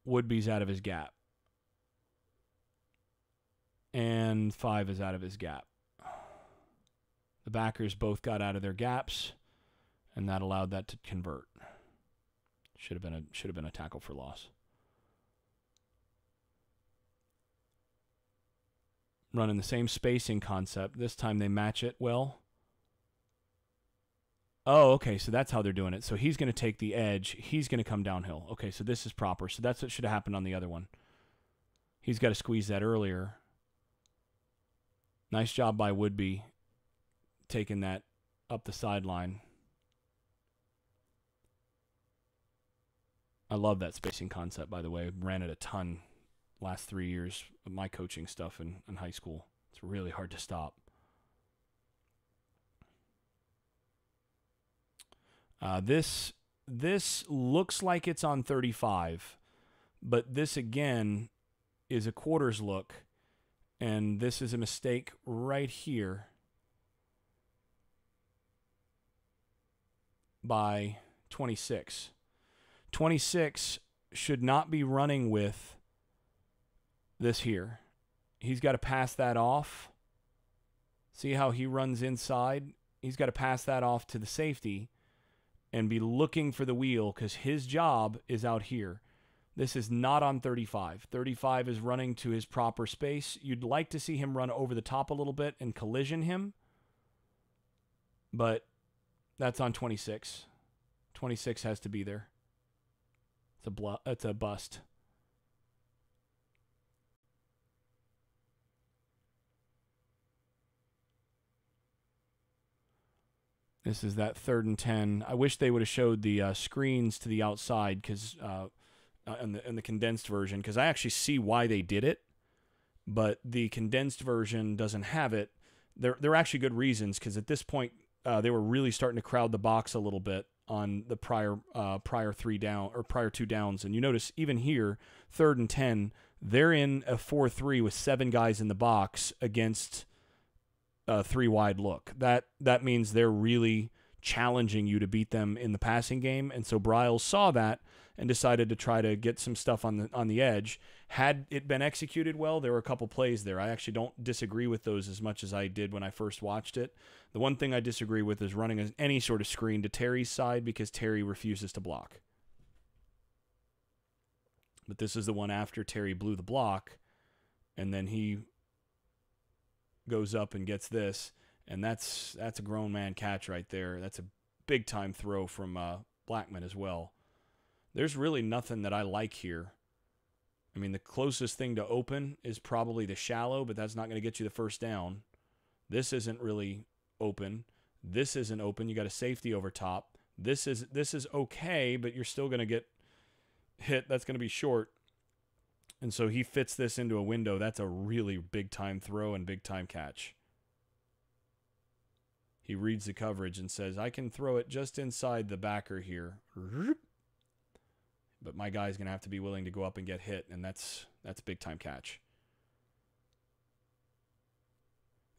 Woodby's out of his gap. And 5 is out of his gap. The backers both got out of their gaps, and that allowed that to convert. Should have been a tackle for loss. Running the same spacing concept. This time they match it well. Oh, okay, so that's how they're doing it. So he's going to take the edge. He's going to come downhill. Okay, so this is proper. So that's what should have happened on the other one. He's got to squeeze that earlier. Nice job by Woodby taking that up the sideline. I love that spacing concept, by the way. Ran it a ton last 3 years of my coaching stuff in high school. It's really hard to stop. This looks like it's on 35, but this again is a quarters look, and this is a mistake right here by 26. 26 should not be running with this here. He's got to pass that off. See how he runs inside? He's got to pass that off to the safety and be looking for the wheel because his job is out here. This is not on 35. 35 is running to his proper space. You'd like to see him run over the top a little bit and collision him, but that's on 26. 26 has to be there. It's a bust. This is that 3rd and 10. I wish they would have showed the screens to the outside because in the condensed version, because I actually see why they did it, but the condensed version doesn't have it. There are actually good reasons, because at this point they were really starting to crowd the box a little bit on the prior 2 downs, and you notice even here, 3rd and 10, they're in a 4-3 with 7 guys in the box against a 3 wide look. That means they're really challenging you to beat them in the passing game, and so Briles saw that and decided to try to get some stuff on the edge. Had it been executed well, there were a couple plays there. I actually don't disagree with those as much as I did when I first watched it. The one thing I disagree with is running any sort of screen to Terry's side, because Terry refuses to block. But this is the one after Terry blew the block, and then he goes up and gets this, and that's a grown man catch right there. That's a big time throw from Blackman as well. There's really nothing that I like here. I mean, the closest thing to open is probably the shallow, but that's not going to get you the first down. This isn't really open. This isn't open. You got a safety over top. This is okay, but you're still going to get hit. That's going to be short. And so he fits this into a window. That's a really big-time throw and big-time catch. He reads the coverage and says, I can throw it just inside the backer here. But my guy's going to have to be willing to go up and get hit, and that's a big-time catch.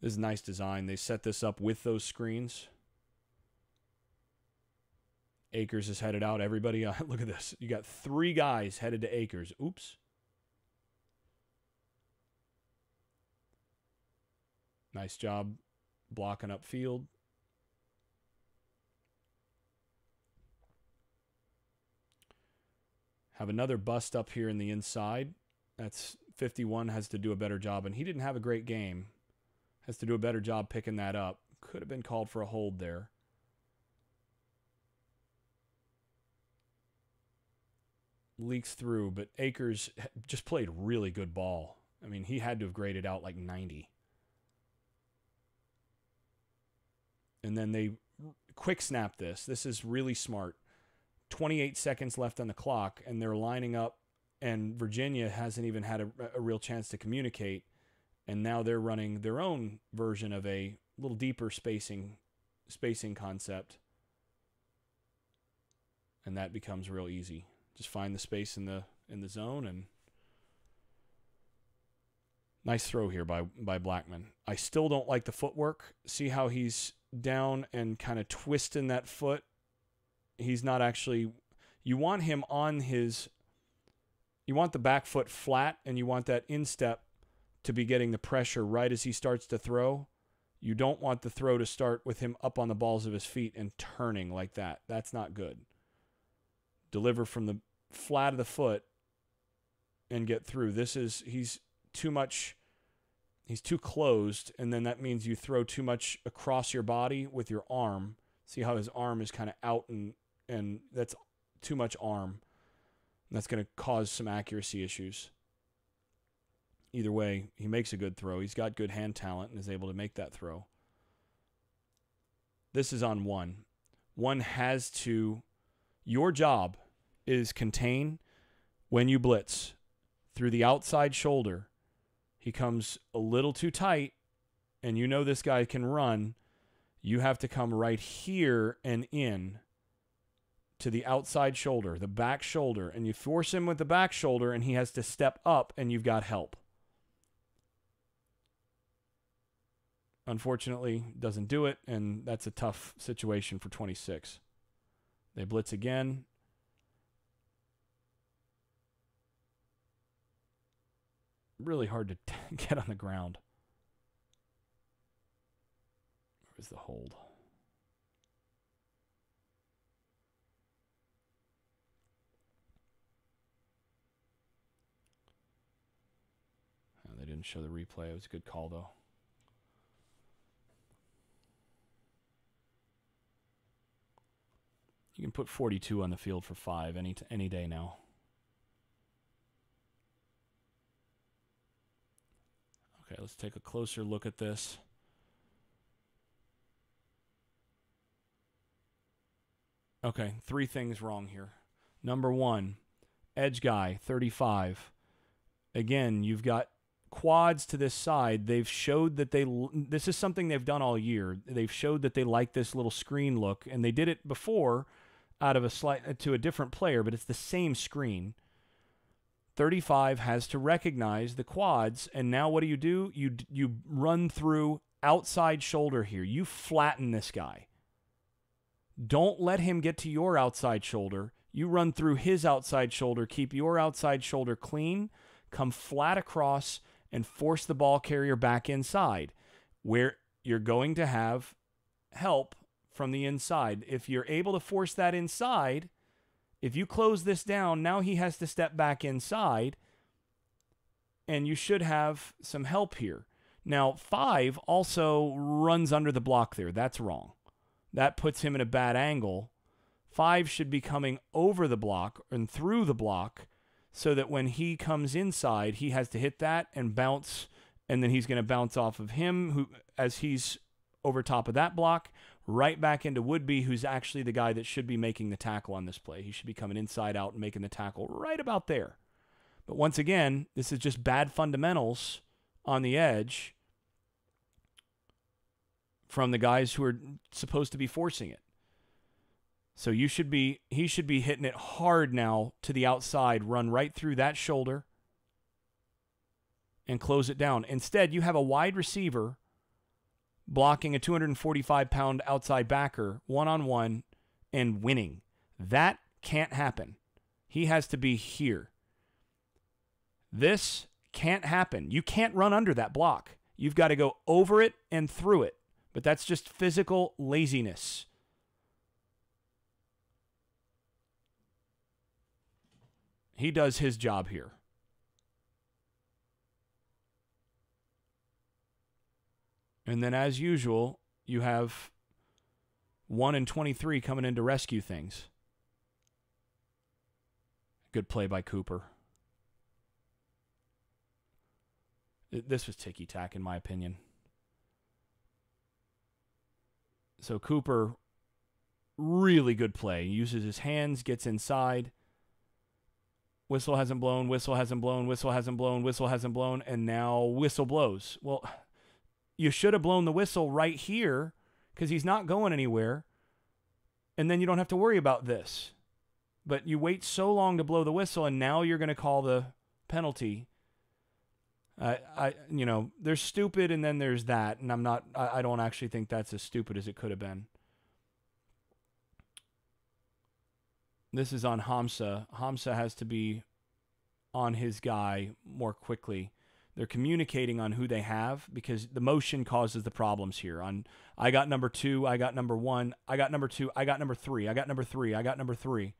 This is nice design. They set this up with those screens. Akers is headed out. Everybody, look at this. You got 3 guys headed to Akers. Oops. Nice job blocking up field. Have another bust up here in the inside. That's 51, has to do a better job. And he didn't have a great game. Has to do a better job picking that up. Could have been called for a hold there. Leaks through, but Akers just played really good ball. I mean, he had to have graded out like 90. And then they quick snap this. This is really smart. 28 seconds left on the clock, and they're lining up, and Virginia hasn't even had a real chance to communicate, and now they're running their own version of a little deeper spacing concept, and that becomes real easy. Just find the space in the zone, and nice throw here by Blackman. I still don't like the footwork. See how he's down and kind of twisting that foot? He's not actually, you want him on his, you want the back foot flat, and you want that instep to be getting the pressure right as he starts to throw. You don't want the throw to start with him up on the balls of his feet and turning like that. That's not good. Deliver from the flat of the foot and get through. He's too closed, and then that means you throw too much across your body with your arm. See how his arm is kind of out, and that's too much arm. And that's going to cause some accuracy issues. Either way, he makes a good throw. He's got good hand talent and is able to make that throw. This is on 1. 1 has to, your job is contain when you blitz through the outside shoulder. He comes a little too tight, and you know this guy can run. You have to come right here and in to the outside shoulder, the back shoulder, and you force him with the back shoulder, and he has to step up, and you've got help. Unfortunately, doesn't do it, and that's a tough situation for 26. They blitz again. Really hard to get on the ground. Where's the hold? Didn't show the replay. It was a good call, though. You can put 42 on the field for 5 any day now. Okay, let's take a closer look at this. Okay, 3 things wrong here. Number 1, edge guy, 35. Again, you've got quads to this side. They've showed that this is something they've done all year. They've showed that they like this little screen look, and they did it before out of to a different player, but it's the same screen. 35 has to recognize the quads, and now what do? You run through outside shoulder here. You flatten this guy. Don't let him get to your outside shoulder. You run through his outside shoulder, keep your outside shoulder clean, come flat across, and force the ball carrier back inside, where you're going to have help from the inside. If you're able to force that inside, if you close this down, now he has to step back inside, and you should have some help here. Now, 5 also runs under the block there. That's wrong. That puts him in a bad angle. 5 should be coming over the block and through the block so that when he comes inside, he has to hit that and bounce, and then he's going to bounce off of him as he's over top of that block, right back into Woodby, who's actually the guy that should be making the tackle on this play. He should be coming inside out and making the tackle right about there. But once again, this is just bad fundamentals on the edge from the guys who are supposed to be forcing it. So he should be hitting it hard now to the outside, run right through that shoulder and close it down. Instead, you have a wide receiver blocking a 245-pound outside backer one-on-one and winning. That can't happen. He has to be here. This can't happen. You can't run under that block. You've got to go over it and through it. But that's just physical laziness. He does his job here. And then, as usual, you have 1 and 23 coming in to rescue things. Good play by Cooper. This was ticky-tack, in my opinion. So Cooper, really good play. He uses his hands, gets inside. Whistle hasn't blown, whistle hasn't blown, whistle hasn't blown, whistle hasn't blown, and now whistle blows. Well, you should have blown the whistle right here because he's not going anywhere, and then you don't have to worry about this. But you wait so long to blow the whistle, and now you're going to call the penalty. There's stupid, and then there's that, and I don't actually think that's as stupid as it could have been. This is on Hamza. Hamza has to be on his guy more quickly. They're communicating on who they have because the motion causes the problems here. I got number 2, I got number 1, I got number 2, I got number 3, I got number 3, I got number 3.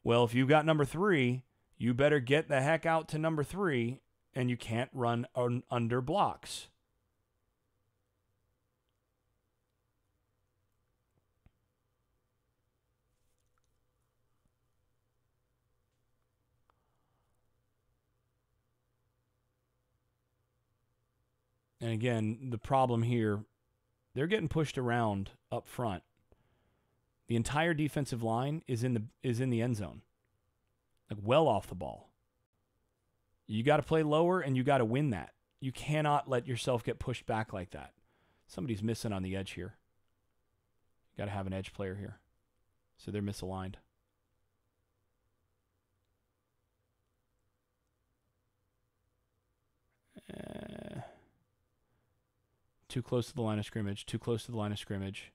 Well, if you've got number 3, you better get the heck out to number 3, and you can't run under blocks. And again, the problem here, they're getting pushed around up front. The entire defensive line is in the end zone, like well off the ball. You got to play lower, and you got to win that. You cannot let yourself get pushed back like that. Somebody's missing on the edge here. You got to have an edge player here. So they're misaligned. Too close to the line of scrimmage. Too close to the line of scrimmage.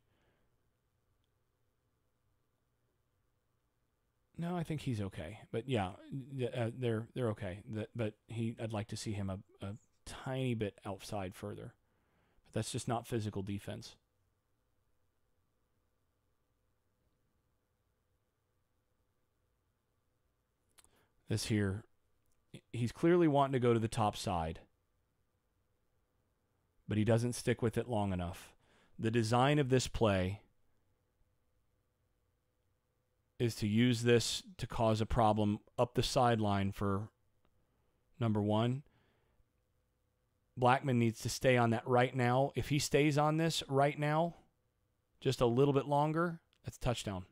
No, I think he's okay. But yeah, they're okay. But I'd like to see him a tiny bit outside further. But that's just not physical defense. This here, he's clearly wanting to go to the top side. but he doesn't stick with it long enough. The design of this play is to use this to cause a problem up the sideline for number one. Blackman needs to stay on that right now. If he stays on this right now, just a little bit longer, that's touchdown.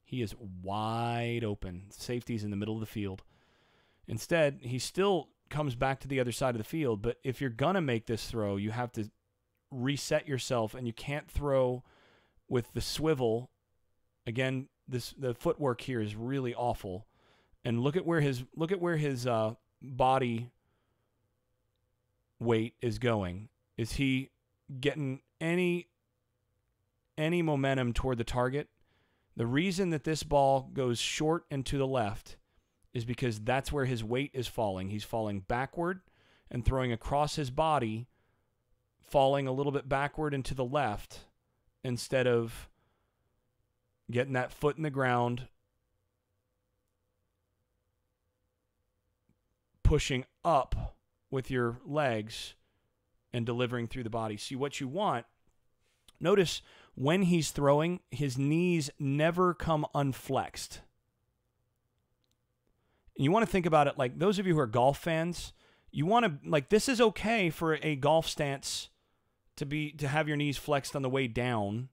He is wide open. Safety's in the middle of the field. Instead, he still comes back to the other side of the field, but if you're going to make this throw, you have to reset yourself, and you can't throw with the swivel. Again, the footwork here is really awful. And look at where his body weight is going. Is he getting any momentum toward the target? The reason that this ball goes short and to the left is because that's where his weight is falling. He's falling backward and throwing across his body, falling a little bit backward and to the left instead of getting that foot in the ground, pushing up with your legs and delivering through the body. See, what you want, notice when he's throwing, his knees never come unflexed. And you want to think about it like those of you who are golf fans, you want to, like, this is okay for a golf stance to have your knees flexed on the way down,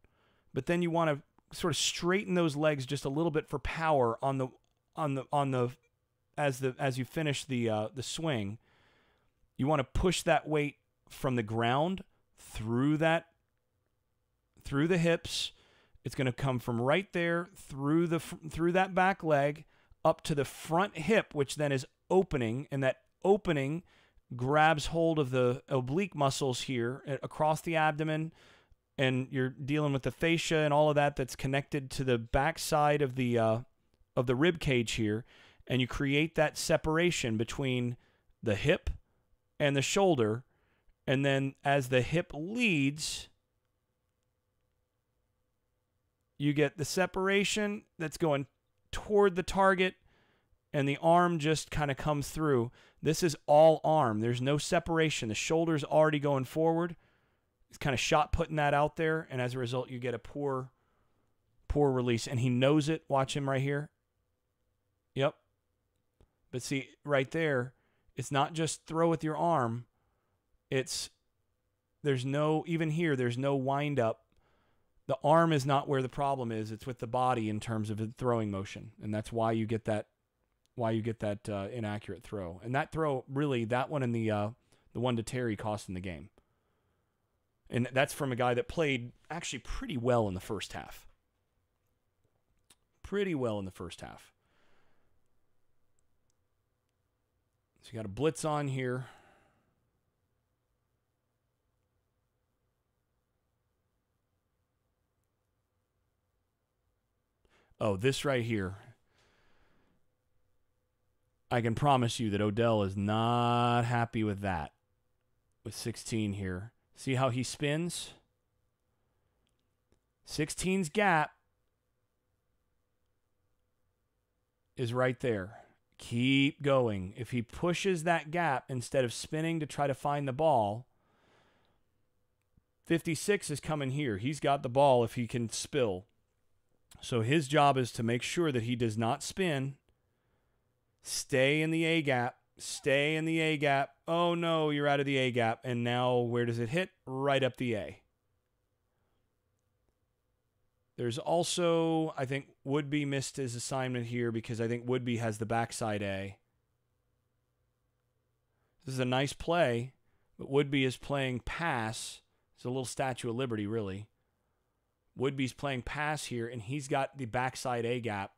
but then you want to sort of straighten those legs just a little bit for power as you finish the swing. You want to push that weight from the ground through the hips. It's going to come from right there through that back leg up to the front hip, which then is opening, and that opening grabs hold of the oblique muscles here across the abdomen, and you're dealing with the fascia and all of that that's connected to the backside of the rib cage here, and you create that separation between the hip and the shoulder, and then as the hip leads, you get the separation that's going toward the target, and the arm just kind of comes through. This is all arm. There's no separation. The shoulder's already going forward. He's kind of shot putting that out there, and as a result, you get a poor release. And he knows it. Watch him right here. Yep. But see, right there, it's not just throw with your arm. There's no wind up. The arm is not where the problem is. It's with the body in terms of the throwing motion, and that's why you get that inaccurate throw. And that throw, really, that one and the one to Terry cost him the game. And that's from a guy that played actually pretty well in the first half. Pretty well in the first half. So you got a blitz on here. Oh, this right here. I can promise you that Odell is not happy with that. With 16 here. See how he spins? 16's gap is right there. Keep going. If he pushes that gap instead of spinning to try to find the ball, 56 is coming here. He's got the ball if he can spill. So his job is to make sure that he does not spin. Stay in the A gap. Stay in the A gap. Oh, no, you're out of the A gap. And now where does it hit? Right up the A. There's also, I think, Woodby missed his assignment here because I think Woodby has the backside A. This is a nice play, but Woodby is playing pass. It's a little Statue of Liberty, really. Woodby's playing pass here, and he's got the backside A gap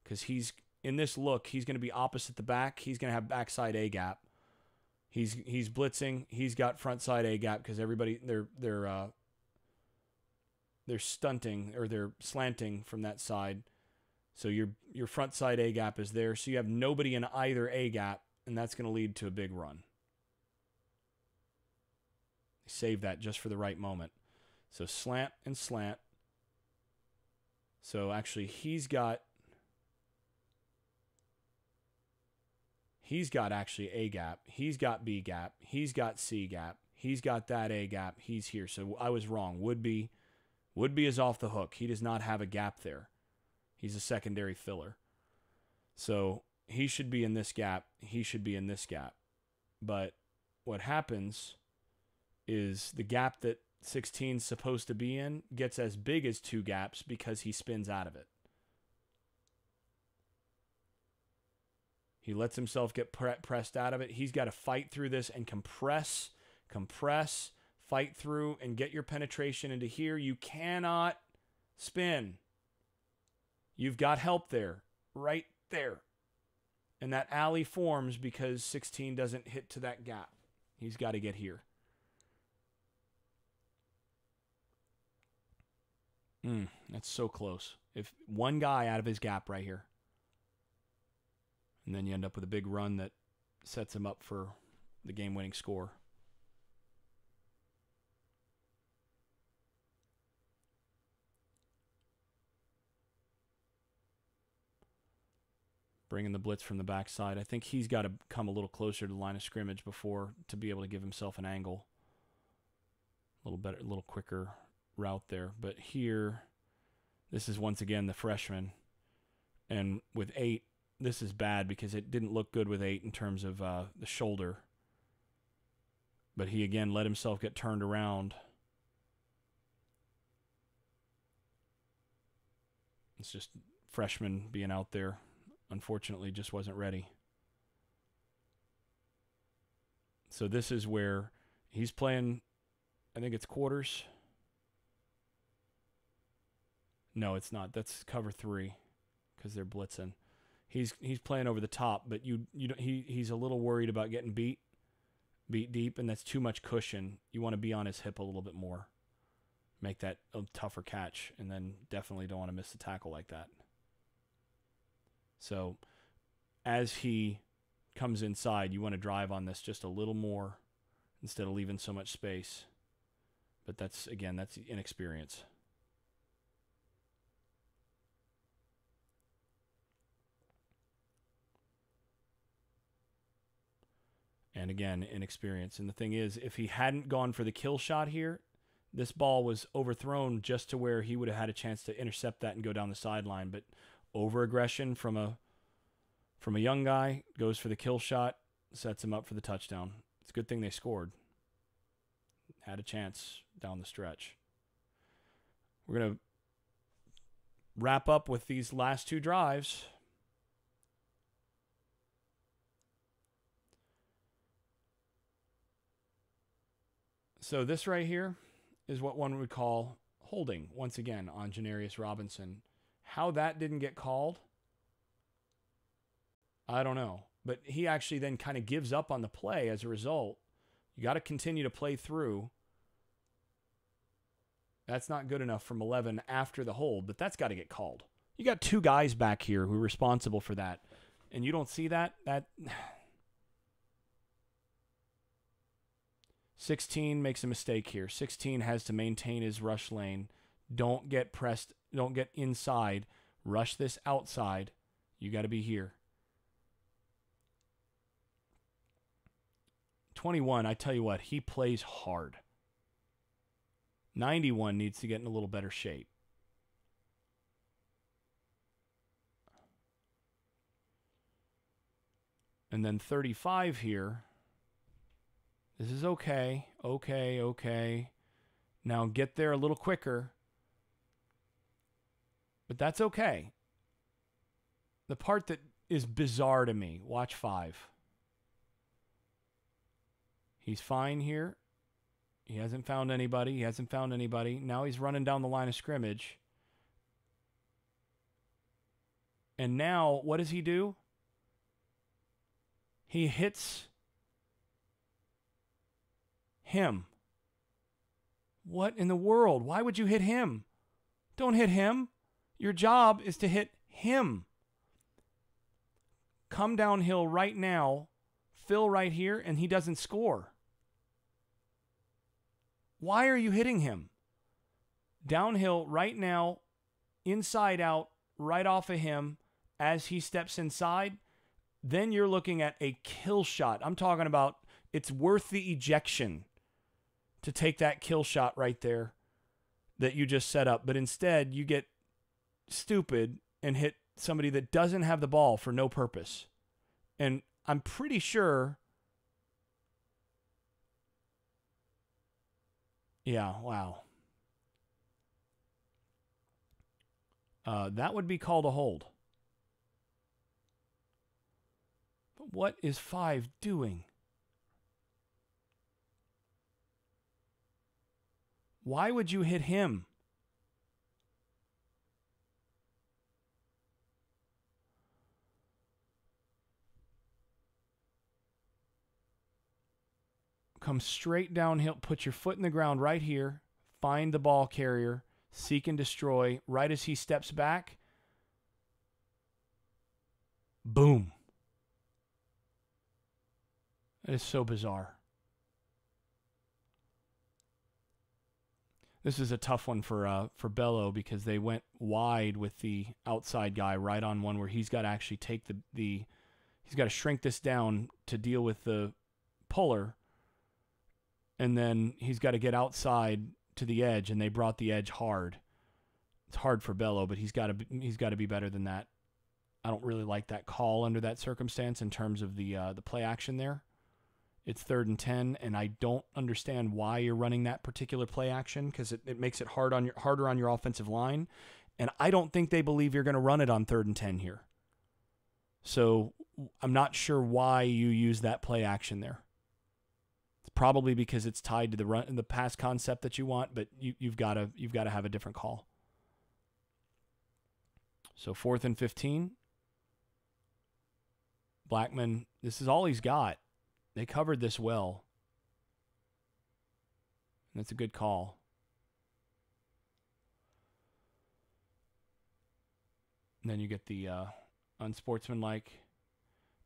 because he's in this look. He's going to be opposite the back. He's going to have backside A gap. He's blitzing. He's got front side A gap because everybody they're stunting or they're slanting from that side. So your front side A gap is there. So you have nobody in either A gap, and that's going to lead to a big run. Save that just for the right moment. So slant and slant. So actually he's got actually A gap. He's got B gap. He's got C gap. He's got that A gap. He's here. So I was wrong. Woodby is off the hook. He does not have a gap there. He's a secondary filler. So he should be in this gap. He should be in this gap. But what happens is the gap that 16's supposed to be in gets as big as 2 gaps because he spins out of it. He lets himself get pressed out of it. He's got to fight through this and compress, fight through, and get your penetration into here. You cannot spin. You've got help there, right there. And that alley forms because 16 doesn't hit to that gap. He's got to get here. That's so close. If one guy out of his gap right here. And then you end up with a big run that sets him up for the game-winning score. Bringing the blitz from the backside. I think he's got to come a little closer to the line of scrimmage before to be able to give himself an angle. A little better, a little quicker route there. But here, this is once again the freshman. And with 8, this is bad because it didn't look good with 8 in terms of the shoulder. But he again let himself get turned around. It's just freshman being out there. Unfortunately, just wasn't ready. So this is where he's playing, I think it's quarters. No, it's not. That's cover 3 because they're blitzing. He's playing over the top, but he's a little worried about getting beat deep, and that's too much cushion. You want to be on his hip a little bit more. Make that a tougher catch, and then definitely don't want to miss the tackle like that. So as he comes inside, you want to drive on this just a little more instead of leaving so much space. But that's, again, that's inexperience. And again, inexperience. And the thing is, if he hadn't gone for the kill shot here, this ball was overthrown just to where he would have had a chance to intercept that and go down the sideline. But over-aggression from a young guy, goes for the kill shot, sets him up for the touchdown. It's a good thing they scored. Had a chance down the stretch. We're going to wrap up with these last 2 drives. So this right here is what one would call holding, once again, on Janarius Robinson. How that didn't get called, I don't know. But he actually then kind of gives up on the play as a result. You got to continue to play through. That's not good enough from 11 after the hold, but that's got to get called. You got 2 guys back here who are responsible for that, and you don't see that? 16 makes a mistake here. 16 has to maintain his rush lane. Don't get pressed. Don't get inside. Rush this outside. You got to be here. 21, I tell you what, he plays hard. 91 needs to get in a little better shape. And then 35 here. This is okay. Okay. Now get there a little quicker. But that's okay. The part that is bizarre to me, watch 5. He's fine here. He hasn't found anybody. Now he's running down the line of scrimmage. And now, what does he do? He hits him. What in the world? Why would you hit him? Don't hit him. Your job is to hit him. Come downhill right now, fill right here, and he doesn't score. Why are you hitting him? Downhill right now, inside out, right off of him as he steps inside. Then you're looking at a kill shot. I'm talking about it's worth the ejection. to take that kill shot right there that you just set up. But instead, you get stupid and hit somebody that doesn't have the ball for no purpose. And I'm pretty sure... Yeah, wow. That would be called a hold. But what is 5 doing? Why would you hit him? Come straight downhill, put your foot in the ground right here, find the ball carrier, seek and destroy. Right as he steps back, boom. That is so bizarre. This is a tough one for Bello because they went wide with the outside guy right on one where he's got to actually take he's got to shrink this down to deal with the puller, and then he's got to get outside to the edge, and they brought the edge hard. It's hard for Bello, but he's got to be better than that. I don't really like that call under that circumstance in terms of the play action there. It's 3rd and 10, and I don't understand why you're running that particular play action because it makes it harder on your offensive line, and I don't think they believe you're going to run it on 3rd and 10 here. So I'm not sure why you use that play action there. It's probably because it's tied to the pass concept that you want, but you've got to have a different call. So 4th and 15. Blackman, this is all he's got. They covered this well. And that's a good call. And then you get the unsportsmanlike.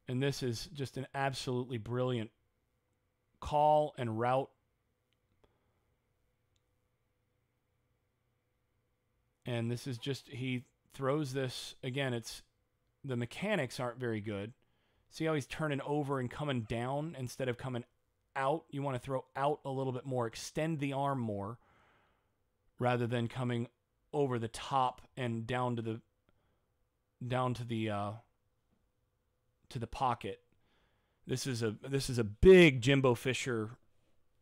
And this is just an absolutely brilliant call and route. And this is just, he throws this, again, the mechanics aren't very good. See how he's turning over and coming down instead of coming out? You want to throw out a little bit more, extend the arm more, rather than coming over the top and down to the pocket. This is a big Jimbo Fisher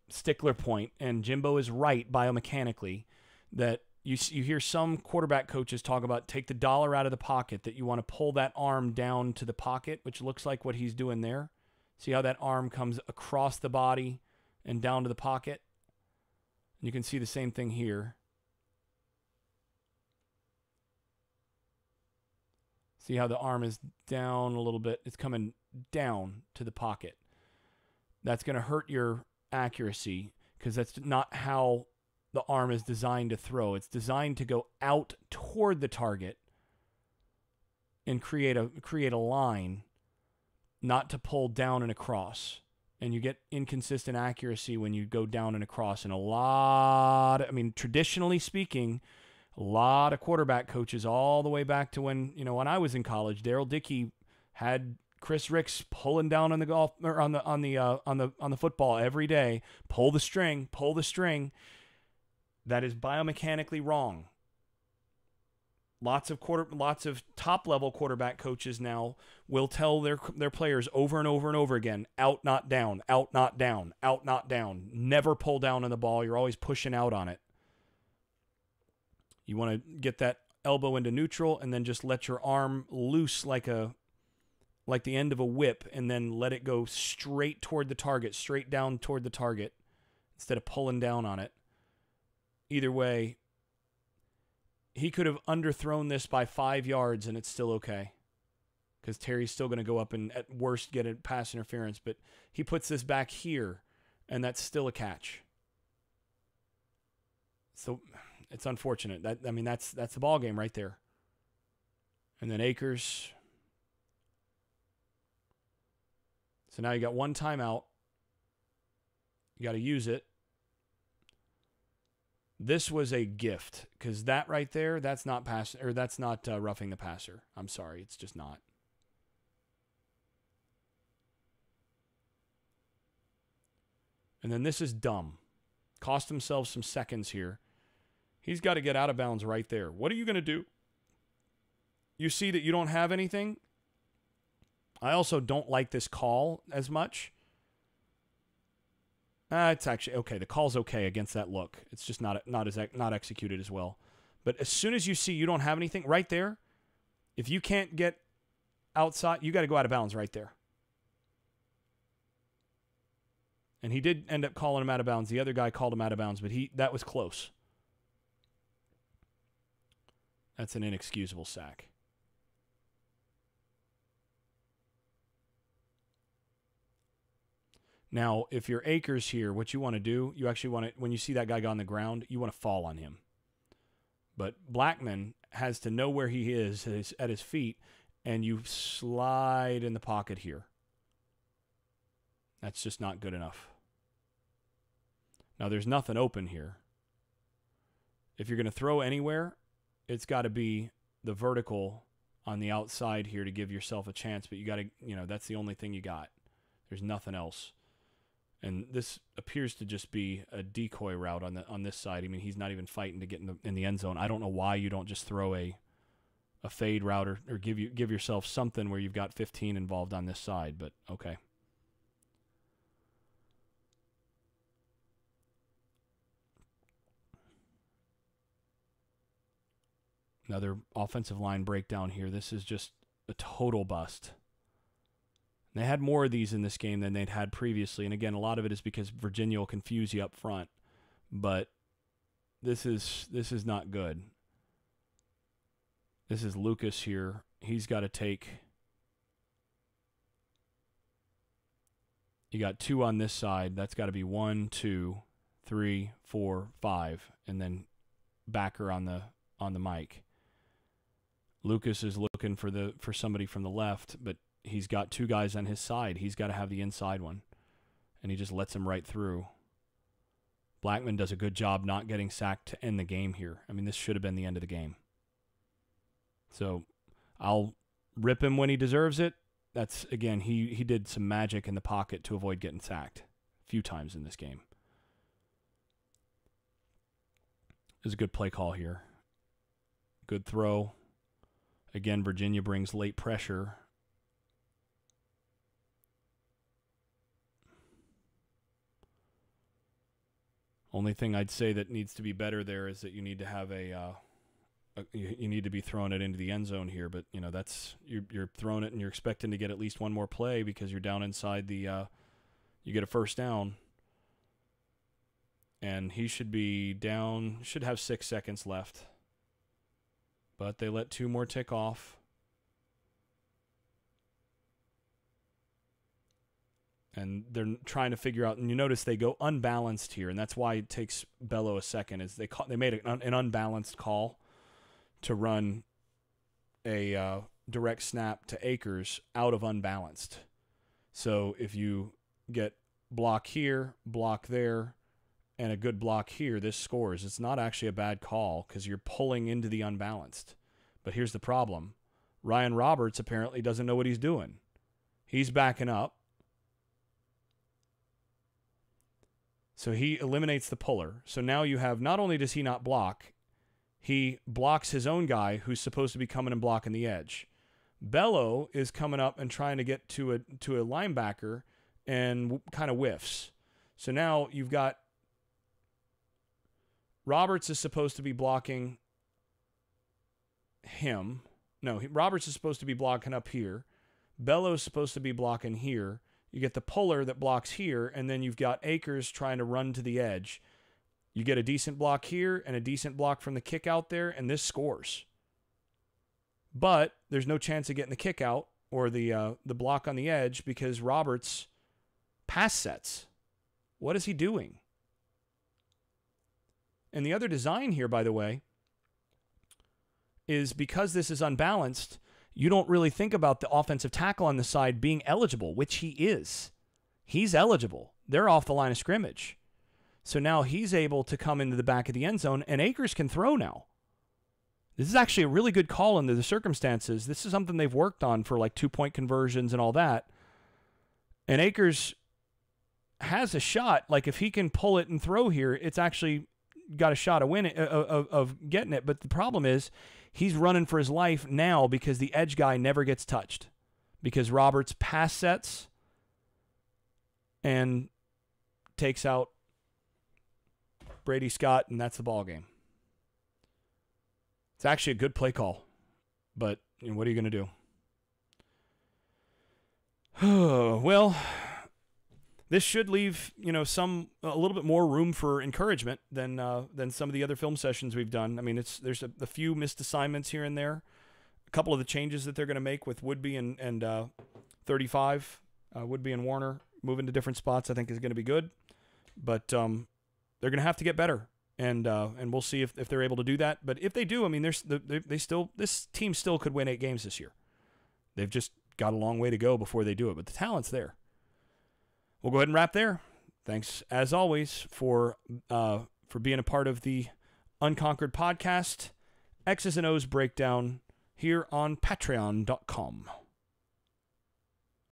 stickler point, and Jimbo is right biomechanically that you hear some quarterback coaches talk about take the dollar out of the pocket, that you want to pull that arm down to the pocket, which looks like what he's doing there. See how that arm comes across the body and down to the pocket? You can see the same thing here. See how the arm is down a little bit? It's coming down to the pocket. That's going to hurt your accuracy because that's not how the arm is designed to throw. It's designed to go out toward the target and create a line, not to pull down and across. And you get inconsistent accuracy when you go down and across. And traditionally speaking, a lot of quarterback coaches all the way back to when I was in college, Daryl Dickey had Chris Ricks pulling down on the golf or on the football every day. Pull the string. That is biomechanically wrong. Lots of top-level quarterback coaches now will tell their players over and over and over again, out, not down, out, not down, out, not down. Never pull down on the ball. You're always pushing out on it. You want to get that elbow into neutral and then just let your arm loose like the end of a whip, and then let it go straight toward the target, straight down toward the target, instead of pulling down on it. Either way, he could have underthrown this by 5 yards and it's still okay, because Terry's still going to go up and at worst get a pass interference, but he puts this back here and that's still a catch. So it's unfortunate. That's the ball game right there. And then Akers. So now you got one timeout. You got to use it. This was a gift, because that right there, that's not roughing the passer. I'm sorry, it's just not. And then this is dumb. cost themselves some seconds here. He's got to get out of bounds right there. What are you going to do? You see that you don't have anything? I also don't like this call as much. It's actually okay. The call's okay against that look. It's just not executed as well. But as soon as you see you don't have anything right there, if you can't get outside, you got to go out of bounds right there. And he did end up calling him out of bounds. The other guy called him out of bounds, but that was close. That's an inexcusable sack. Now, if you're Akers here, what you want to do, you actually want to, when you see that guy go on the ground, you want to fall on him. But Blackman has to know where he is at his feet, and you slide in the pocket here. That's just not good enough. Now, there's nothing open here. If you're going to throw anywhere, it's got to be the vertical on the outside here to give yourself a chance, but you got to, that's the only thing you got. There's nothing else. And this appears to just be a decoy route on this side. I mean, he's not even fighting to get in the end zone. I don't know why you don't just throw a fade route or give yourself something where you've got 15 involved on this side, but okay. Another offensive line breakdown here. This is just a total bust. They had more of these in this game than they'd had previously. And again, a lot of it is because Virginia will confuse you up front. But this is not good. This is Lucas here. He's got to take... You got 2 on this side. That's got to be 1, 2, 3, 4, 5. And then backer on the mic. Lucas is looking for somebody from the left, but he's got 2 guys on his side. He's got to have the inside one. And he just lets him right through. Blackman does a good job not getting sacked to end the game here. I mean, this should have been the end of the game. So I'll rip him when he deserves it. That's, again, he did some magic in the pocket to avoid getting sacked a few times in this game. It was a good play call here. Good throw. Again, Virginia brings late pressure. Only thing I'd say that needs to be better there is that you need to have you need to be throwing it into the end zone here. But that's you're throwing it and you're expecting to get at least one more play because you're down inside the. You get a first down, and he should be down. Should have 6 seconds left, but they let 2 more tick off. And they're trying to figure out, and you notice they go unbalanced here, and that's why it takes Bello a second. Is they made an unbalanced call to run a direct snap to Akers out of unbalanced. So if you get block here, block there, and a good block here, this scores. It's not actually a bad call because you're pulling into the unbalanced. But here's the problem. Ryan Roberts apparently doesn't know what he's doing. He's backing up. So he eliminates the puller. So now you have, not only does he not block, he blocks his own guy who's supposed to be coming and blocking the edge. Bello is coming up and trying to get to a linebacker and kind of whiffs. So now you've got Roberts is supposed to be blocking him. No, Roberts is supposed to be blocking up here. Bello is supposed to be blocking here. You get the puller that blocks here, and then you've got Akers trying to run to the edge. You get a decent block here and a decent block from the kick out there, and this scores. But there's no chance of getting the kick out or the block on the edge because Roberts pass sets. What is he doing? And the other design here, by the way, is because this is unbalanced, you don't really think about the offensive tackle on the side being eligible, which he is. He's eligible. They're off the line of scrimmage. So now he's able to come into the back of the end zone, and Akers can throw now. This is actually a really good call under the circumstances. This is something they've worked on for like 2-point conversions and all that. And Akers has a shot. Like if he can pull it and throw here, it's actually got a shot of winning of getting it. But the problem is he's running for his life now because the edge guy never gets touched because Roberts pass sets and takes out Brady Scott, and that's the ball game. It's actually a good play call, but what are you going to do? Well, this should leave a little bit more room for encouragement than some of the other film sessions we've done. I mean, there's a few missed assignments here and there. A couple of the changes that they're going to make with Woodby and 35, Woodby and Warner moving to different spots, I think is going to be good. But they're going to have to get better, and we'll see if they're able to do that. But if they do, I mean, this team still could win 8 games this year. They've just got a long way to go before they do it, but the talent's there. We'll go ahead and wrap there. Thanks, as always, for being a part of the Unconquered podcast, X's and O's breakdown here on Patreon.com.